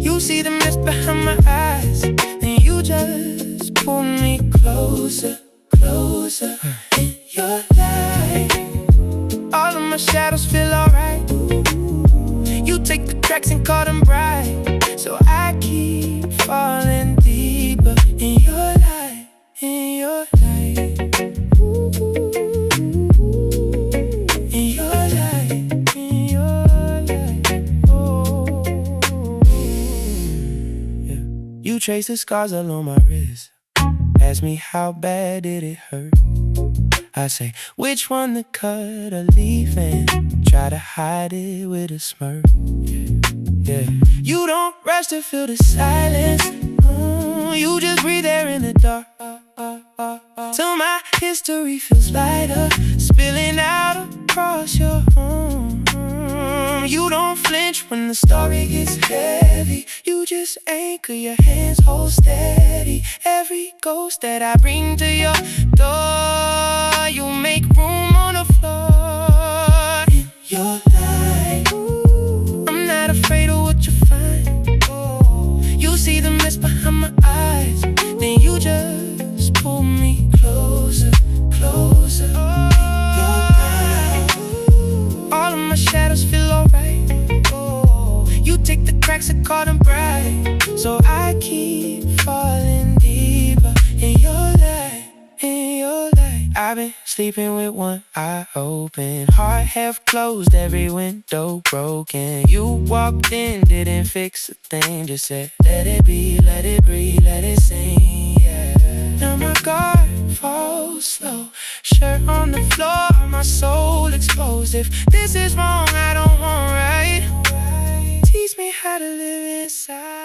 You see the mist behind my eyes, and you just pull me closer, closer. In your light, all of my shadows feel alright. You take the cracks and call them bright. So I keep falling deeper in your light, in your light. In your light, in your light. Oh, yeah. You trace the scars along my wrist. Ask me how bad did it hurt. I say, which one to cut or leave, and try to hide it with a smirk. Yeah. You don't rush to feel the silence. You just breathe there in the dark. Till my history feels lighter, spilling out across your home. You don't flinch when the story gets heavy. You just anchor, your hands hold steady. Every ghost that I bring to your door, you make room on the floor. In your light, I'm not afraid of what you find. You see the mist behind my eyes, then you just pull me closer, closer. Your light, all of my shadows feel alright. You take the cracks and call them bright. So I keep falling deeper in your light, in your light. I've been sleeping with one eye open, heart half closed, every window broken. You walked in, didn't fix a thing, just said, let it be, let it breathe, let it sing, yeah. Now my guard falls slow, shirt on the floor, my soul exposed. If this is wrong, I don't want right. Teach me how to live inside.